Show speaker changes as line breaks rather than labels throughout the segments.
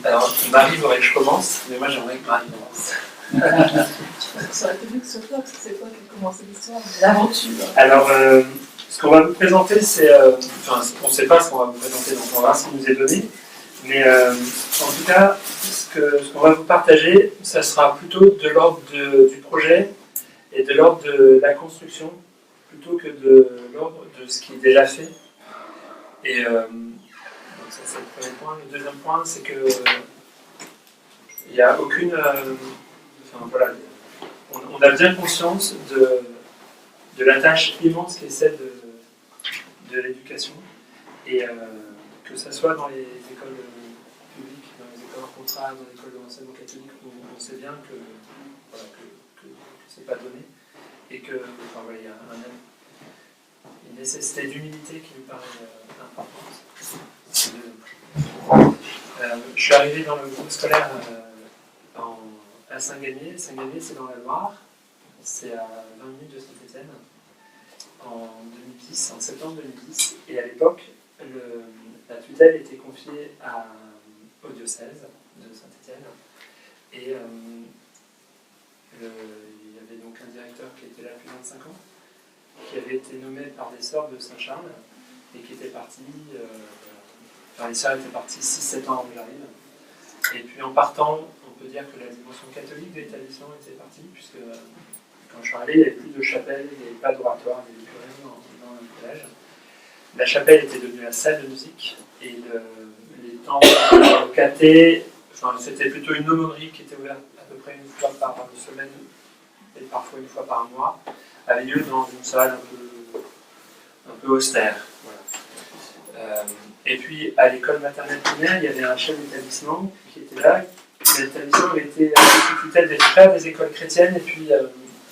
Alors, Marie voudrait que je commence, mais moi j'aimerais que Marie commence.
Ça aurait été mieux que ce soit toi, parce que c'est toi qui as commencé l'histoire, l'aventure.
Alors, ce qu'on va vous présenter, c'est... Enfin, on ne sait pas ce qu'on va vous présenter, donc on verra ce qui nous est donné. Mais en tout cas, ce qu'on va vous partager, ça sera plutôt de l'ordre du projet et de l'ordre de la construction, plutôt que de l'ordre de ce qui est déjà fait. Et donc ça, c'est le premier point. Le deuxième point, c'est que il n'y a aucune... enfin, voilà, on a bien conscience de la tâche immense qui est celle de l'éducation. Et que ce soit dans les écoles publiques, dans les écoles en contrat, dans les écoles de l'enseignement catholique, on sait bien que voilà, que c'est pas donné. Et que, enfin, voilà, il y a une nécessité d'humilité qui me paraît importante. Je suis arrivé dans le groupe scolaire à Saint-Gagné. Saint-Gagné, c'est dans la Loire. C'est à 20 minutes de Saint-Étienne. En 2010, en septembre 2010. Et à l'époque, la tutelle était confiée au diocèse de Saint-Étienne. Et il y avait donc un directeur qui était là depuis 25 ans, qui avait été nommé par des sœurs de Saint-Charles et qui était parti. Enfin, les sœurs étaient parties 6-7 ans avant que j'arrive. Et puis en partant, on peut dire que la dimension catholique de l'établissement était partie, puisque quand je suis arrivé, il n'y avait plus de chapelle, il n'y avait pas d'oratoire, il n'y avait plus rien dans le collège. La chapelle était devenue la salle de musique, et les temps cathés, enfin, c'était plutôt une aumônerie qui était ouverte à peu près une fois par semaine, et parfois une fois par mois, avait lieu dans une salle un peu austère. Voilà. Et puis, à l'école maternelle primaire, il y avait un chef d'établissement qui était là. L'établissement était sous tutelle des frères des écoles chrétiennes, et puis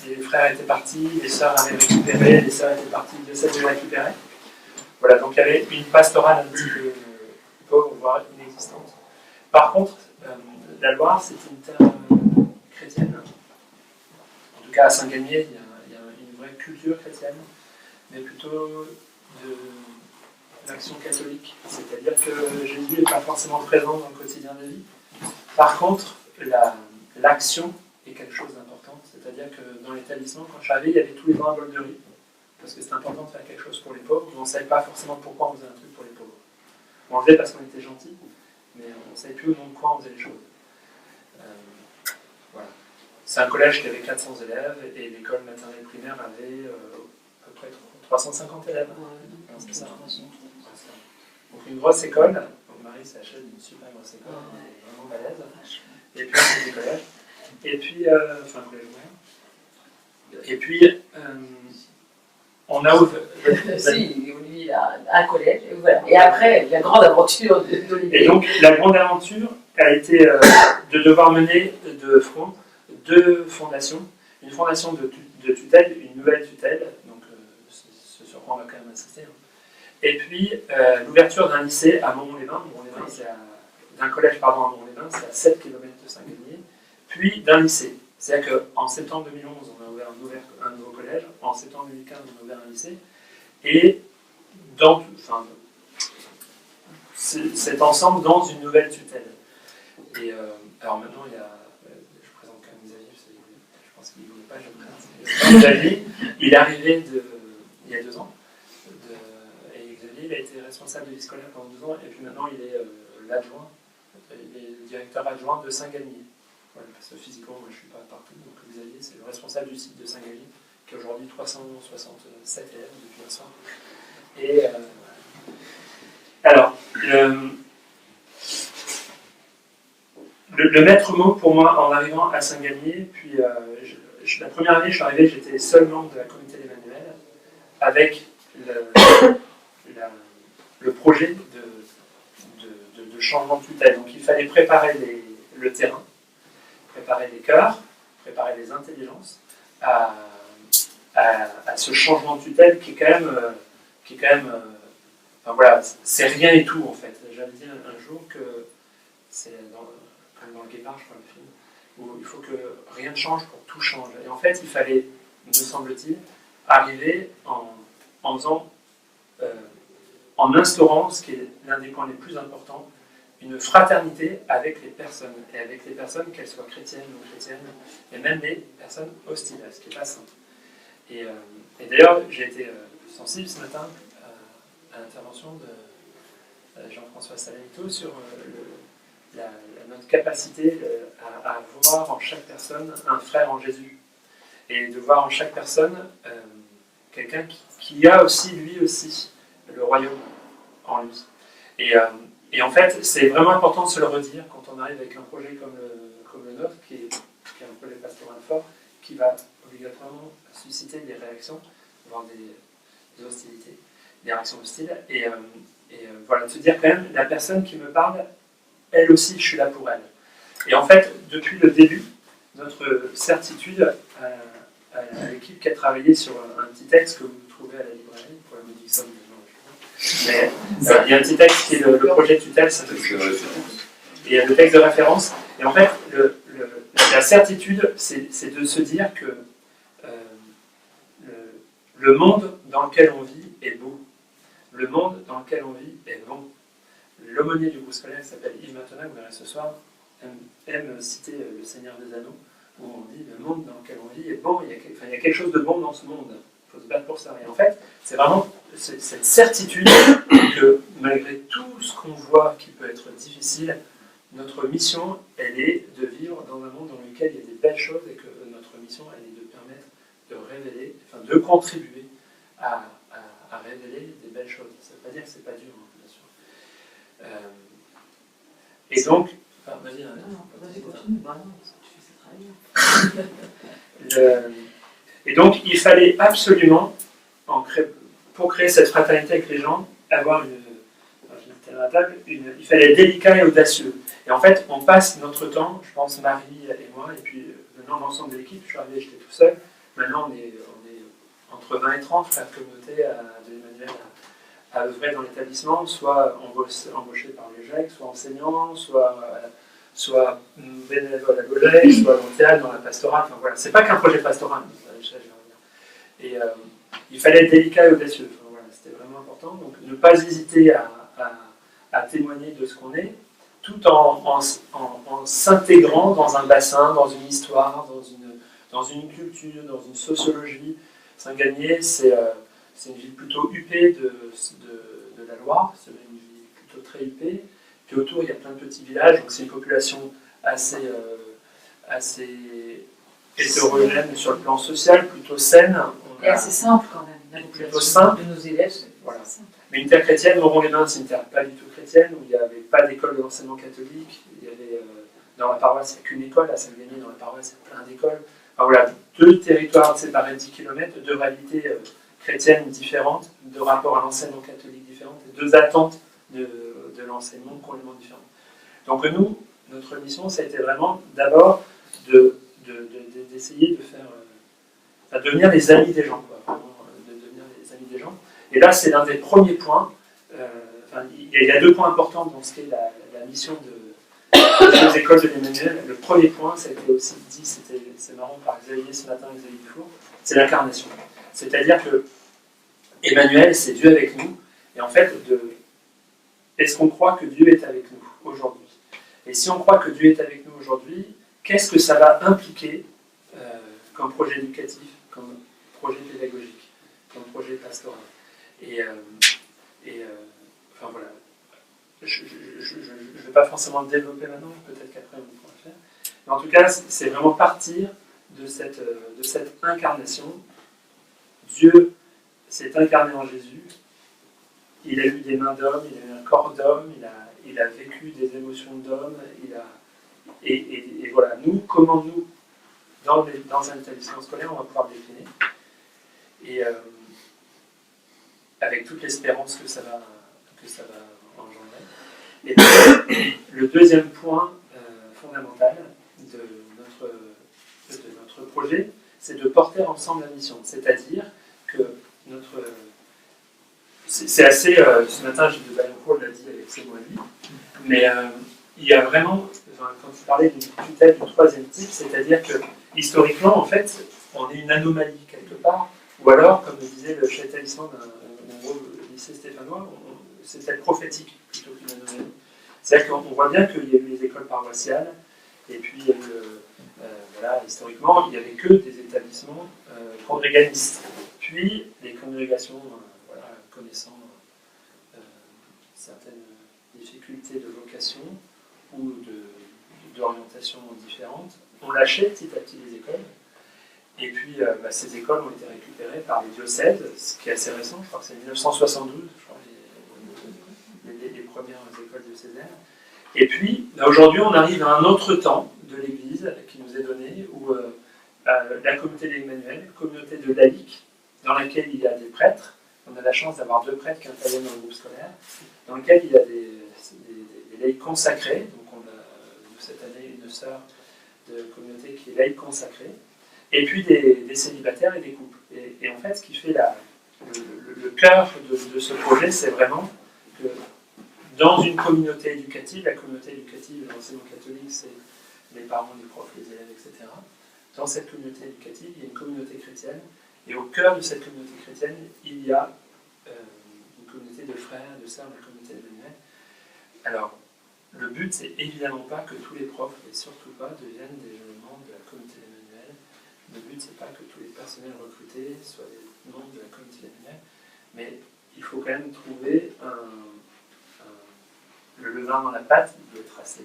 les frères étaient partis, les sœurs avaient récupéré, les sœurs étaient parties, le diocèse les récupérait. Voilà, donc il y avait une pastorale un petit peu pauvre, voire inexistante. Par contre, la Loire, c'était une terre chrétienne. En tout cas, à Saint-Gagné, il y a une vraie culture chrétienne, mais plutôt de l'action catholique. C'est-à-dire que Jésus n'est pas forcément présent dans le quotidien des vies. Par contre, l'action est quelque chose d'important. C'est-à-dire que dans l'établissement, quand je suis arrivé, il y avait tous les ans un bol de riz. Parce que c'était important de faire quelque chose pour les pauvres, mais on ne savait pas forcément pourquoi on faisait un truc pour les pauvres. On le faisait parce qu'on était gentil, mais on ne savait plus au nom de quoi on faisait les choses. Voilà. C'est un collège qui avait 400 élèves, et l'école maternelle primaire avait à peu près 350 élèves. C'est ça. Donc une grosse école. Donc Marie s'est acheté une super grosse école, vraiment balèze. Et puis un petit collège. Et puis, enfin un collège moyen. Et puis, on a ouvert.
Si, il y a un collège, et voilà. Et après, la grande aventure d'Olivier.
Et donc, la grande aventure a été de devoir mener de front deux fondations. Une fondation de tutelle, une nouvelle tutelle, donc ce sur quoi on va quand même insister. Et puis, l'ouverture d'un lycée à Montmont-les-Bains. Montmont-les-Bains, d'un collège, à Montmont-les-Bains, c'est à 7 km de Saint-Gagné. Puis d'un lycée. C'est-à-dire qu'en septembre 2011, on a ouvert un nouveau collège. En septembre 2015, on a ouvert un lycée. Et cet ensemble dans une nouvelle tutelle. Et alors maintenant, je présente quand même Xavier, je pense qu'il ne voulait pas que je présente. Xavier, il est arrivé il y a 2 ans. Et Xavier, il a été responsable de vie scolaire pendant 2 ans. Et puis maintenant, il est l'adjoint. Il est le directeur adjoint de Saint-Gagné. Voilà, parce que physiquement, moi je ne suis pas partout, donc Xavier, c'est le responsable du site de Saint-Gagné, qui a aujourd'hui 367 élèves depuis hier soir. Et alors, le maître mot pour moi en arrivant à Saint-Gagné, puis la première année, je suis arrivé, j'étais seul membre de la communauté d'Emmanuel, avec le projet de changement de tutelle. Donc il fallait préparer le terrain, préparer les cœurs, préparer les intelligences à ce changement de tutelle qui est quand même enfin voilà, c'est rien et tout en fait. J'avais dit un jour que c'est comme dans le Guépard, je crois, le film, où il faut que rien ne change pour que tout change. Et en fait, il fallait, me semble-t-il, arriver en instaurant ce qui est l'un des points les plus importants, une fraternité avec les personnes, et avec les personnes, qu'elles soient chrétiennes ou non chrétiennes, et même les personnes hostiles, ce qui n'est pas simple. Et d'ailleurs, j'ai été sensible ce matin à l'intervention de Jean-François Salamito sur notre capacité à voir en chaque personne un frère en Jésus, et de voir en chaque personne quelqu'un qui a aussi, lui aussi, le royaume en lui. Et en fait, c'est vraiment important de se le redire quand on arrive avec un projet comme le nôtre, qui est un projet pastoral fort, qui va obligatoirement susciter des réactions, voire des hostilités, des réactions hostiles. Et voilà, de se dire quand même, la personne qui me parle, elle aussi, je suis là pour elle. Et en fait, depuis le début, notre certitude à l'équipe qui a travaillé sur un petit texte que vous trouvez à la librairie, pour la modique somme de mais il y a un petit texte qui est le projet de tutelle, ça fait et il y a le texte de référence. Et en fait, la certitude, c'est de se dire que le monde dans lequel on vit est beau. Le monde dans lequel on vit est bon. L'aumônier du groupe scolaire qui s'appelle Yves Matona, vous verrez ce soir, aime citer Le Seigneur des Anneaux, où on dit le monde dans lequel on vit est bon, il y a quelque chose de bon dans ce monde. Il faut se battre pour ça. Et en fait, c'est vraiment cette certitude que malgré tout ce qu'on voit qui peut être difficile, notre mission, elle est de vivre dans un monde dans lequel il y a des belles choses et que notre mission, elle est de permettre de révéler, enfin de contribuer à révéler des belles choses. Ça ne veut pas dire que c'est pas dur, hein, bien sûr. Et donc, enfin, vas-y,
vas-y, continue. Tu fais ça très bien.
Et donc, il fallait absolument, pour créer cette fraternité avec les gens, avoir il fallait être délicat et audacieux. Et en fait, on passe notre temps, je pense Marie et moi, et puis maintenant l'ensemble de l'équipe, je suis arrivé, j'étais tout seul, maintenant on est entre 20 et 30 frères de communauté de Emmanuel à œuvrer dans l'établissement, soit embauchés par les GEC, soit enseignants, soit bénévoles à Golay, soit dans le théâtre, dans la pastorale, enfin voilà, c'est pas qu'un projet pastoral, et il fallait être délicat et audacieux, enfin, voilà, c'était vraiment important, donc ne pas hésiter à témoigner de ce qu'on est, tout en s'intégrant dans un bassin, dans une histoire, dans une culture, dans une sociologie. Saint-Gagné, c'est une ville plutôt huppée de la Loire, c'est une ville plutôt très huppée. Puis autour, il y a plein de petits villages, donc c'est une population assez hétérogène sur le plan social, plutôt saine.
Et assez simple quand même. La
plutôt simple.
De nos élèves,
voilà.
Simple.
Mais une terre chrétienne, Moron-les-Bains, c'est une terre pas du tout chrétienne, où il n'y avait pas d'école d'enseignement catholique. Il y avait, dans la paroisse, il n'y a qu'une école. À Saint-Denis, dans la paroisse, il y a plein d'écoles. Enfin, voilà, deux territoires séparés de 10 km, deux réalités chrétiennes différentes, deux rapports à l'enseignement catholique différents, et deux attentes de l'enseignement complètement différentes. Donc nous, notre mission, ça a été vraiment d'abord d'essayer de faire, de devenir les amis des gens, quoi, vraiment, de devenir les amis des gens. Et là, c'est l'un des premiers points. Il y a deux points importants dans ce qui est la mission des écoles de l'Emmanuel. Le premier point, ça a été aussi dit, c'est marrant par Xavier ce matin, Xavier Dufour, c'est l'incarnation. C'est-à-dire que Emmanuel, c'est Dieu avec nous. Et en fait, est-ce qu'on croit que Dieu est avec nous aujourd'hui? Et si on croit que Dieu est avec nous aujourd'hui, qu'est-ce que ça va impliquer comme projet éducatif, comme projet pédagogique, comme projet pastoral? Enfin voilà, je ne vais pas forcément le développer maintenant, peut-être qu'après on pourra le faire. Mais en tout cas, c'est vraiment partir de cette incarnation. Dieu s'est incarné en Jésus, il a eu des mains d'homme, il a eu un corps d'homme, il a vécu des émotions d'homme, et voilà, nous, comment nous, dans un établissement scolaire, on va pouvoir le décliner. Et avec toute l'espérance que ça va engendrer. Et le deuxième point fondamental de notre projet, c'est de porter ensemble la mission. C'est-à-dire que c'est assez... ce matin, Gilles de Baillancourt l'a dit avec ses mots à lui, mais il y a vraiment, quand tu parlais d'une tutelle du troisième type, c'est-à-dire que historiquement, en fait, on est une anomalie quelque part, ou alors, comme le disait le chef d'établissement d'un gros lycée stéphanois, c'est peut-être prophétique plutôt qu'une anomalie. C'est-à-dire qu'on voit bien qu'il y a eu les écoles paroissiales, et puis il y a eu, voilà, historiquement, il n'y avait que des établissements congréganistes. Puis les congrégations, voilà, connaissant certaines difficultés de vocation ou d'orientation différentes, ont lâché petit à petit les écoles. Et puis ces écoles ont été récupérées par les diocèses, ce qui est assez récent, je crois que c'est 1972, je crois, les premières écoles diocésaines. Et puis, aujourd'hui, on arrive à un autre temps de l'Église qui nous est donné, où la communauté d'Emmanuel, communauté de laïcs, dans laquelle il y a des prêtres. On a la chance d'avoir 2 prêtres qui interviennent dans le groupe scolaire, dans lequel il y a des laïcs consacrés. Donc on a cette année une sœur de communauté qui est laïque consacrée, et puis des célibataires et des couples. Et en fait, ce qui fait le cœur de ce projet, c'est vraiment que dans une communauté éducative, la communauté éducative, l'enseignement catholique, c'est les parents, les profs, les élèves, etc. Dans cette communauté éducative, il y a une communauté chrétienne, et au cœur de cette communauté chrétienne, il y a une communauté de frères, de sœurs, la communauté d'Emmanuel. Alors, le but, c'est évidemment pas que tous les profs, et surtout pas, deviennent des membres de la communauté d'Emmanuel. Le but, c'est pas que tous les personnels recrutés soient des membres de la communauté d'Emmanuel, mais il faut quand même trouver le levain dans la pâte. Il doit être assez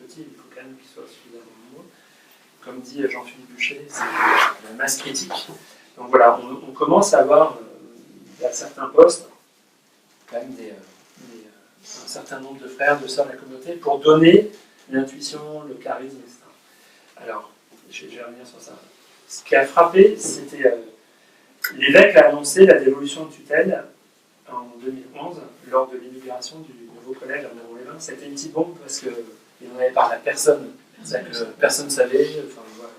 petit, il faut quand même qu'il soit suffisamment nombreux. Comme dit Jean-Philippe Buchet, c'est la masse critique. Donc voilà, on commence à avoir à certains postes quand même un certain nombre de frères, de sœurs de la communauté pour donner l'intuition, le charisme, etc. Alors, je vais revenir sur ça. Ce qui a frappé, c'était l'évêque a annoncé la dévolution de tutelle en 2011 lors de l'inauguration du nouveau collège à Mont-les-Vins. C'était une petite bombe parce qu'il n'en avait parlé à personne. C'est-à-dire que personne ne savait. Enfin, voilà.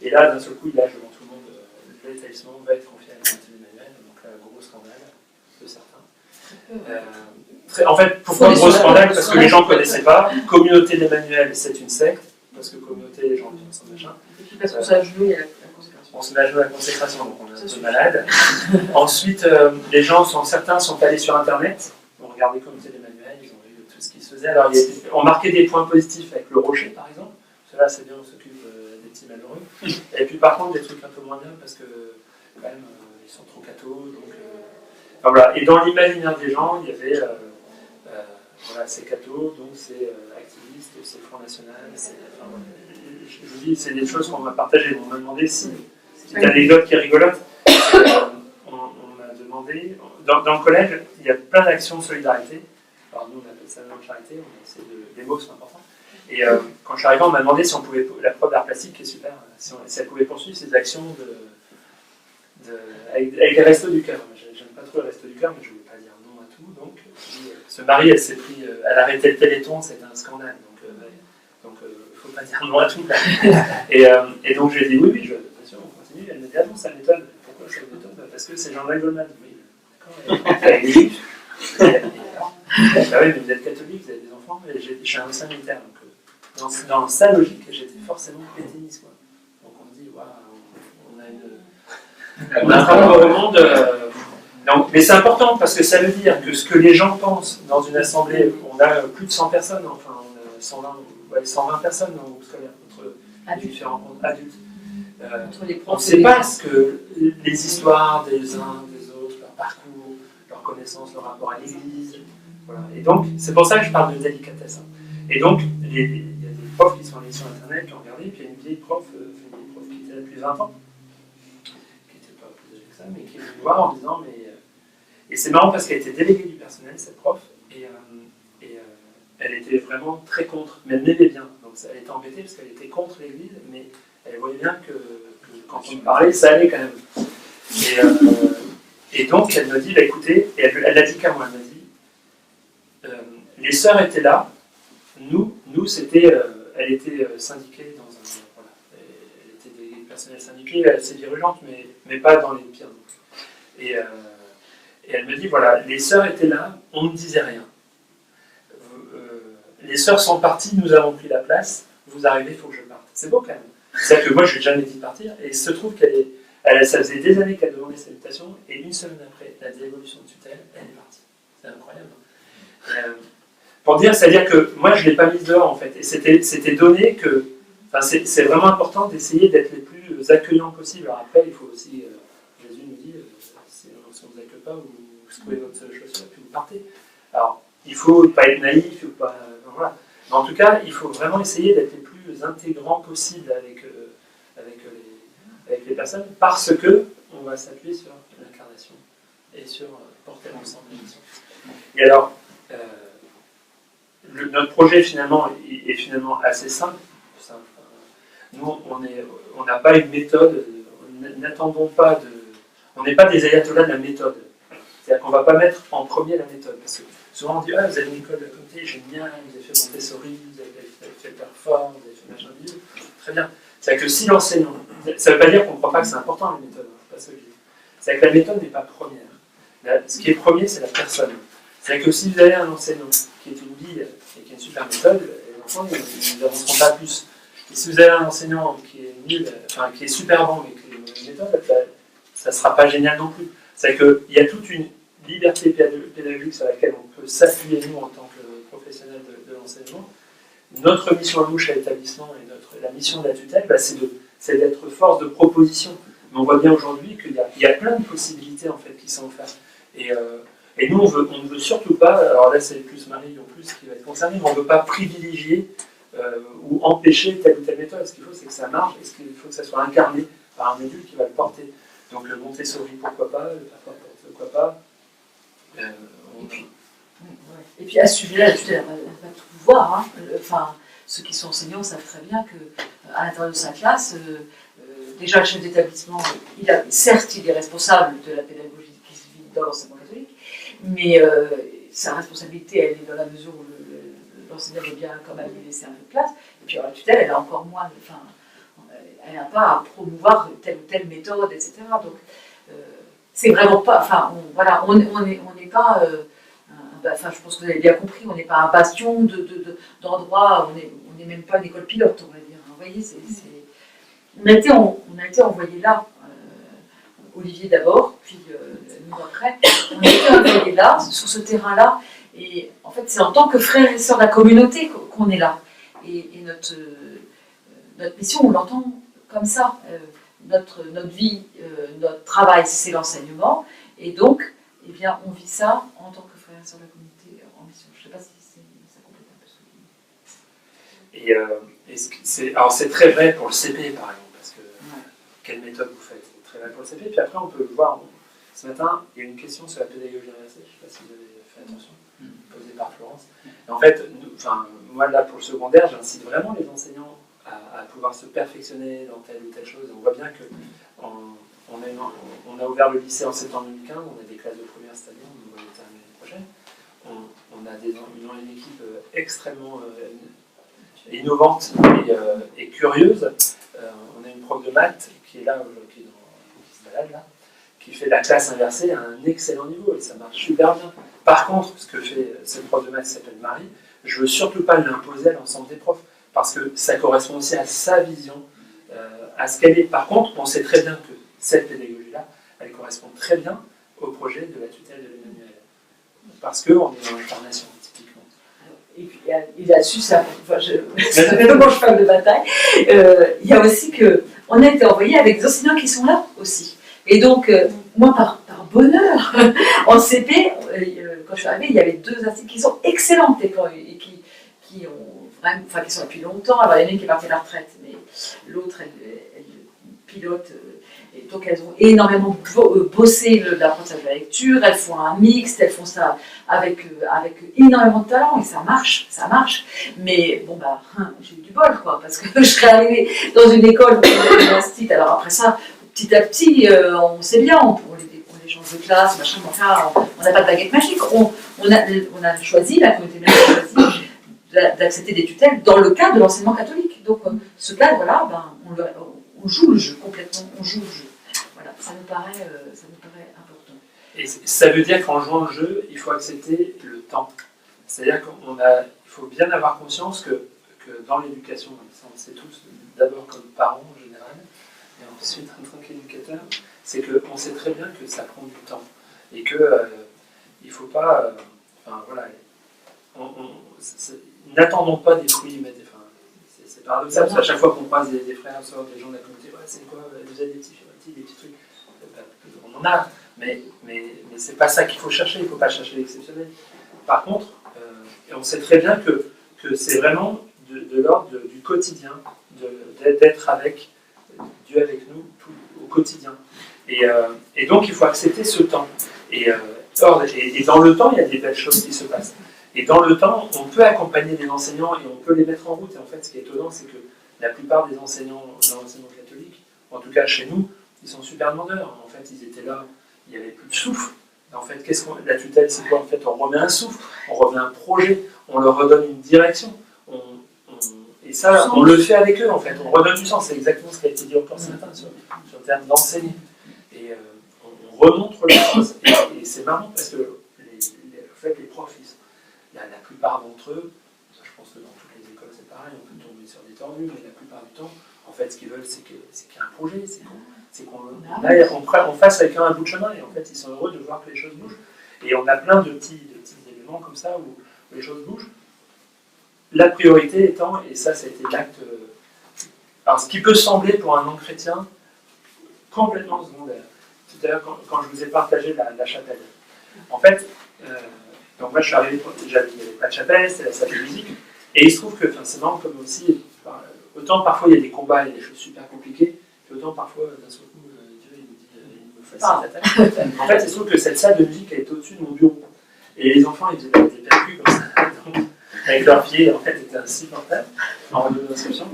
Et là, d'un seul coup, il lâche devant tout le monde l'établissement va être confié à la communauté d'Emmanuel. Donc là, gros scandale de certains. En fait, pourquoi gros scandale? Parce que les gens ne connaissaient pas. Communauté d'Emmanuel, c'est une secte. Parce que communauté, les gens vivent ensemble, machin.
Et puis parce qu'on se met à genoux, il y a la consécration.
On se met à genoux à la consécration, donc on est un peu malade. Ensuite, les gens, certains sont allés sur Internet, ont regardé Communauté d'Emmanuel, ils ont vu tout ce qui se faisait. Alors, on marquait des points positifs avec le rocher, par exemple. Cela, c'est bien, on s'occupe des petits malheureux. Et puis, par contre, des trucs un peu moins bien, parce que, quand même, ils sont trop cathos. Donc, enfin, voilà. Et dans l'imaginaire des gens, il y avait, voilà, c'est catho, donc c'est activiste, c'est Front National, c'est... Enfin, voilà. Je vous dis, c'est des choses qu'on m'a partagées. On m'a demandé si... Petite anecdote qui est rigolote. On m'a demandé, dans le collège, il y a plein d'actions de solidarité. Alors nous, on appelle ça de charité, les mots sont importants. Et quand je suis arrivé, on m'a demandé si on pouvait, la prof d'art plastique, qui est super, si elle pouvait poursuivre ces actions avec les restos du cœur. J'aime pas trop les restos du cœur, mais je ne voulais pas dire non à tout. Donc, ce mari, elle s'est pris, elle a arrêté le Téléthon, c'était un scandale. Donc, il ne faut pas dire non à tout. Et donc, j'ai dit oui, bien sûr, on continue. Elle me dit, ah non, ça m'étonne. Pourquoi ça m'étonne? Parce que c'est Jean-Jacques Goldman. Oui, d'accord. Elle est juive. Ah oui, mais vous êtes catholique, vous avez des enfants. Et je suis un ancien militaire. Donc, dans sa logique, j'étais forcément pétainiste. Donc, on me dit, waouh, on a un rapport au monde. Donc, mais c'est important parce que ça veut dire que ce que les gens pensent dans une assemblée, on a plus de 100 personnes, enfin, on a 120 personnes dans le groupe scolaire, entre différents adultes. On ne sait pas ce que les histoires des uns, des autres, leur parcours, leur connaissance, leur rapport à l'Église. Voilà. Et donc, c'est pour ça que je parle de délicatesse. Et donc, il y a des profs qui sont allés sur Internet, qui ont regardé, puis il y a une vieille prof qui était là depuis 20 ans, qui n'était pas plus âgée que ça, mais qui est venue me voir en disant, mais... Et c'est marrant parce qu'elle était déléguée du personnel, cette prof, et elle était vraiment très contre, mais elle m'aimait bien. Donc elle était embêtée parce qu'elle était contre l'Église, mais elle voyait bien que quand on me parlait, ça allait quand même. Et donc elle me dit, bah, écoutez, et elle l'a dit qu'à moi, elle m'a dit, les sœurs étaient là, nous c'était, elle était syndiquée dans un... Voilà, elle était déléguée du personnel syndiqué, assez virulente, mais pas dans les pires. Et elle me dit, voilà, les sœurs étaient là, on ne disait rien. Les sœurs sont parties, nous avons pris la place, vous arrivez, il faut que je parte. C'est beau quand même. C'est-à-dire que moi, je ne lui ai jamais dit de partir, et il se trouve ça faisait des années qu'elle demandait salutations, et une semaine après la dévolution de tutelle, elle est partie. C'est incroyable. pour dire, c'est-à-dire que moi, je ne l'ai pas mise dehors, en fait. Et c'était donné que... Enfin, c'est vraiment important d'essayer d'être les plus accueillants possible. Alors après, il faut aussi... Jésus nous dit, si on ne vous accueille pas, vous trouvez votre chaussure et puis vous partez. Alors, il ne faut pas être naïf, il faut pas... voilà. Mais en tout cas, il faut vraiment essayer d'être les plus intégrants possible avec les personnes, parce que on va s'appuyer sur l'incarnation et sur porter l'ensemble de la mission. Et alors, notre projet finalement est finalement assez simple. Nous, on n'a pas une méthode, n'attendons pas de... On n'est pas des ayatollahs de la méthode. C'est-à-dire qu'on ne va pas mettre en premier la méthode. Parce que souvent on dit, ah, vous avez une école de comté, génial, vous avez fait Montessori, vous avez fait Perform, vous avez fait machin de vie, très bien. C'est-à-dire que si l'enseignant... Ça ne veut pas dire qu'on ne croit pas que c'est important la méthode, c'est pas ça que je dis. C'est-à-dire que la méthode n'est pas première. Ce qui est premier, c'est la personne. C'est-à-dire que si vous avez un enseignant qui est une bille et qui a une super méthode, les enfants ils n'avanceront pas plus. Et si vous avez un enseignant qui est nul, enfin qui est super bon mais qui a une mauvaise méthode, ça ne sera pas génial non plus. C'est-à-dire qu'il y a toute une liberté pédagogique sur laquelle on peut s'appuyer nous en tant que professionnels de l'enseignement. Notre mission à nous chez l'établissement et la mission de la tutelle, c'est d'être force de proposition. Mais on voit bien aujourd'hui qu'il y a plein de possibilités en fait qui sont offertes. Et nous, on ne veut surtout pas, alors là c'est plus Marie en plus qui va être concernée, mais on ne veut pas privilégier ou empêcher telle ou telle méthode. Ce qu'il faut, c'est que ça marche et ce qu'il faut que ça soit incarné par un adulte qui va le porter. Donc le Montessori, pourquoi pas, le Perform, pourquoi pas.
Et puis à ce sujet-là, la tutelle, elle va tout voir. Hein. Enfin, ceux qui sont enseignants savent très bien qu'à l'intérieur de sa classe, déjà le chef d'établissement, certes, il est responsable de la pédagogie qui se vit dans l'enseignement catholique, mais sa responsabilité, elle est dans la mesure où l'enseignant veut bien quand même lui laisser un peu de place. Et puis alors, la tutelle, elle a encore moins, enfin, elle n'a pas à promouvoir telle ou telle méthode, etc. Donc, c'est vraiment pas, enfin, on n'est pas, enfin, je pense que vous avez bien compris, on n'est pas un bastion d'endroits, on n'est même pas une école pilote, on va dire. Vous voyez, on a été envoyé là, Olivier d'abord, puis nous après, on a été envoyé là, sur ce terrain-là, et en fait, c'est en tant que frères et sœurs de la communauté qu'on est là. Et notre mission, on l'entend comme ça. Notre vie, notre travail, c'est l'enseignement, et donc, eh bien, on vit ça en tant que frères et sœurs de la communauté en mission. Je ne sais pas si ça complète un peu ce que vous dites.
Alors c'est très vrai pour le CP par exemple, parce que quelle méthode vous faites, c'est très vrai pour le CP. Puis après on peut voir, ce matin il y a une question sur la pédagogie inversée, je ne sais pas si vous avez fait attention, posée par Florence. Et en fait, moi là pour le secondaire, j'incite vraiment les enseignants à pouvoir se perfectionner dans telle ou telle chose. On voit bien que on a ouvert le lycée en septembre 2015, on a des classes de première cette année, on va les terminer l'année prochaine. On a une équipe extrêmement innovante et curieuse. On a une prof de maths qui est là, qui se balade là, qui fait la classe inversée à un excellent niveau et ça marche super bien. Par contre, ce que fait cette prof de maths qui s'appelle Marie, je ne veux surtout pas l'imposer à l'ensemble des profs parce que ça correspond aussi à sa vision, à ce qu'elle est. Par contre, on sait très bien que cette pédagogie-là, elle correspond très bien au projet de la tutelle de l'Emmanuel. Parce qu'on est dans l'incarnation, typiquement.
Et puis, là-dessus, ça fait longtemps que je parle de bataille. Il y a aussi qu'on a été envoyé avec des enseignants qui sont là aussi. Et donc, moi, par bonheur, en CP, quand je suis arrivée, il y avait deux instituts qui sont excellentes et qui sont là depuis longtemps. Alors, il y en a une qui est partie à la retraite, mais l'autre, elle pilote. Et donc, elles ont énormément bossé l'apprentissage de la lecture, elles font un mixte, elles font ça avec énormément de talent, et ça marche. Mais bon, j'ai eu du bol, quoi, parce que je serais arrivée dans une école où on avait un style. Alors après ça, petit à petit, on sait bien, on les change de classe, machin, enfin, on n'a pas de baguette magique. On a choisi, la communauté médicale a choisi d'accepter des tutelles dans le cadre de l'enseignement catholique. Donc, ce cadre-là, on joue le jeu complètement, on joue le jeu. Voilà, ça nous paraît important.
Et ça veut dire qu'en jouant le jeu, il faut accepter le temps. C'est-à-dire qu'il faut bien avoir conscience que dans l'éducation, ça on le sait tous, d'abord comme parents en général, et ensuite en tant qu'éducateur, c'est qu'on sait très bien que ça prend du temps. Et qu'il ne faut pas... n'attendons pas des fruits immédiats. Enfin, c'est paradoxal, parce qu'à chaque fois qu'on croise des frères, sœurs, des gens de la communauté, ouais, c'est quoi, vous avez des petits trucs, on en a, mais c'est pas ça qu'il faut chercher, il ne faut pas chercher l'exceptionnel. Par contre, on sait très bien que c'est vraiment de l'ordre du quotidien, d'être avec Dieu avec nous au quotidien. Et donc il faut accepter ce temps. Et dans le temps, il y a des belles choses qui se passent. Et dans le temps, on peut accompagner des enseignants et on peut les mettre en route. Et en fait, ce qui est étonnant, c'est que la plupart des enseignants dans l'enseignement catholique, en tout cas chez nous, ils sont super demandeurs. En fait, ils étaient là, il n'y avait plus de souffle. En fait, la tutelle, c'est quoi? En fait, on remet un souffle, on remet un projet, on leur redonne une direction. Et ça, on le fait avec eux, en fait. On redonne du sens. C'est exactement ce qui a été dit encore ce matin sur le terme d'enseigner. Et on remontre les choses. Et c'est marrant parce que en fait, les profs, la plupart d'entre eux, je pense que dans toutes les écoles c'est pareil, on peut tomber sur des tordus, mais la plupart du temps, en fait, ce qu'ils veulent, c'est qu'il y ait un projet, c'est qu'on fasse avec eux un bout de chemin, et en fait, ils sont heureux de voir que les choses bougent. Et on a plein de petits éléments comme ça où les choses bougent. La priorité étant, et ça, c'était l'acte. Alors, ce qui peut sembler pour un non-chrétien complètement secondaire. Tout à l'heure, quand je vous ai partagé la chapelle. En fait, donc moi je suis arrivé, il n'y avait pas de chapelle, c'était la salle de musique, et il se trouve que, c'est marrant comme aussi, autant parfois il y a des combats et des choses super compliquées, puis autant parfois d'un seul coup, Dieu il nous dit, il me facilite la tâche. En fait, il se trouve que cette salle de musique elle était au-dessus de mon bureau, et les enfants ils faisaient des percus comme ça, donc, avec leurs pieds, en fait, c'était insupportable en redonnant l'inscription.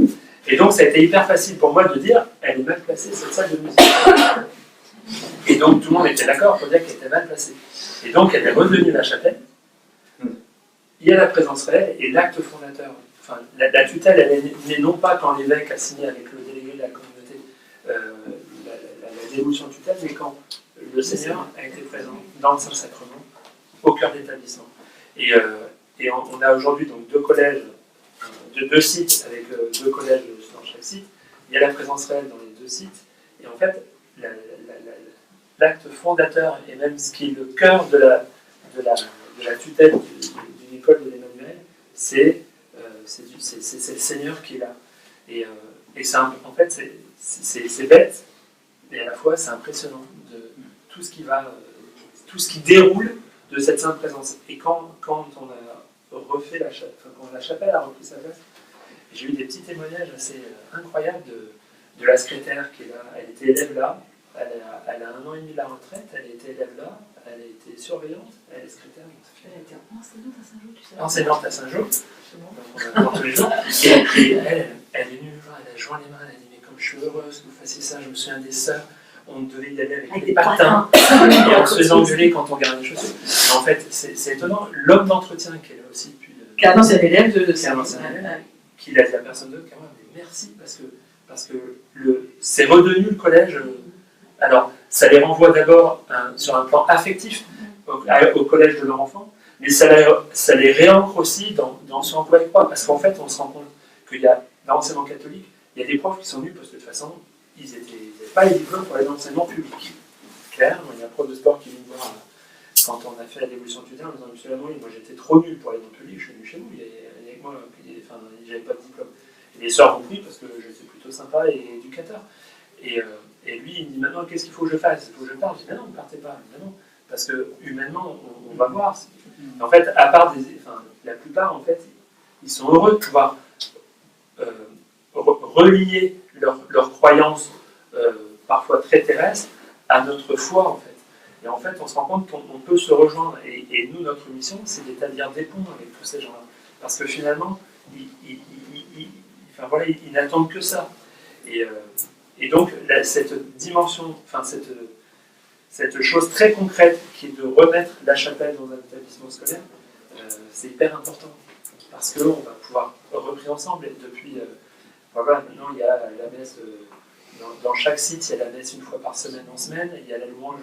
Et donc ça a été hyper facile pour moi de dire, elle est mal placée cette salle de musique. Et donc tout le monde était d'accord pour dire qu'elle était mal placée. Et donc elle est redevenue la chapelle. Il y a la présence réelle et l'acte fondateur. Enfin, la tutelle, elle est née non pas quand l'évêque a signé avec le délégué de la communauté la dévolution de tutelle, mais quand le Seigneur a été présent dans le Saint-Sacrement, au cœur d'établissement. Et on a aujourd'hui donc deux sites avec deux collèges dans chaque site. Il y a la présence réelle dans les deux sites. Et en fait, l'acte fondateur et même ce qui est le cœur de la tutelle d'une école de l'Emmanuel, c'est le Seigneur qui est là. Et en fait, c'est bête, et à la fois c'est impressionnant de tout ce qui déroule de cette sainte présence. Et quand on a refait quand la chapelle a repris sa place, j'ai eu des petits témoignages assez incroyables de la secrétaire qui est là. Elle était élève là. Elle a 1 an et demi de la retraite, elle était élève là, elle a été surveillante, elle est secrétaire.
Elle était enseignante à Saint-Jean, tu sais.
Enseignante à Saint-Jean, donc on a tous les jours. Et elle est venue me voir, elle a joint les mains, elle a dit mais comme je suis heureuse que vous fassiez ça, je me souviens des sœurs, on devait y aller avec des patins, et on se faisait engueuler quand on gardait les chaussures. Mais en fait, c'est étonnant, l'homme d'entretien qui est là aussi depuis...
Qui est un ancien élève de
qui l'a dit à personne d'autre qu'à moi, mais merci, parce que c'est redevenu le collège. Alors, ça les renvoie d'abord sur un plan affectif au collège de leur enfant, mais ça les réancre aussi dans son emploi et croix, parce qu'en fait, on se rend compte qu'il y a, dans l'enseignement catholique, il y a des profs qui sont nuls parce que de toute façon, ils n'avaient pas les diplômes pour aller dans l'enseignement public. Clair, il y a un prof de sport qui vient me voir quand on a fait la dévolution de tutelle en me disant Monsieur Lamourine, moi j'étais trop nul pour aller dans le public, je suis venu chez vous, il y a avec moi, j'avais pas de diplôme. Et les sœurs ont pris parce que j'étais plutôt sympa et éducateur. Et lui, il me dit maintenant, qu'est-ce qu'il faut que je fasse? Il faut que je parte. Je dis, mais non, ne partez pas. Mais non, parce que humainement, on va voir. En fait, à part la plupart, en fait, ils sont heureux de pouvoir relier leurs croyances, parfois très terrestres, à notre foi, en fait. Et en fait, on se rend compte qu'on peut se rejoindre. Et nous, notre mission, c'est d'établir des ponts avec tous ces gens-là. Parce que finalement, ils n'attendent que ça. Et donc, cette dimension, cette chose très concrète qui est de remettre la chapelle dans un établissement scolaire, c'est hyper important. Parce qu'on va pouvoir reprendre ensemble. Et depuis, maintenant, il y a la messe, dans chaque site, il y a la messe 1 fois par semaine en semaine. Il y a la louange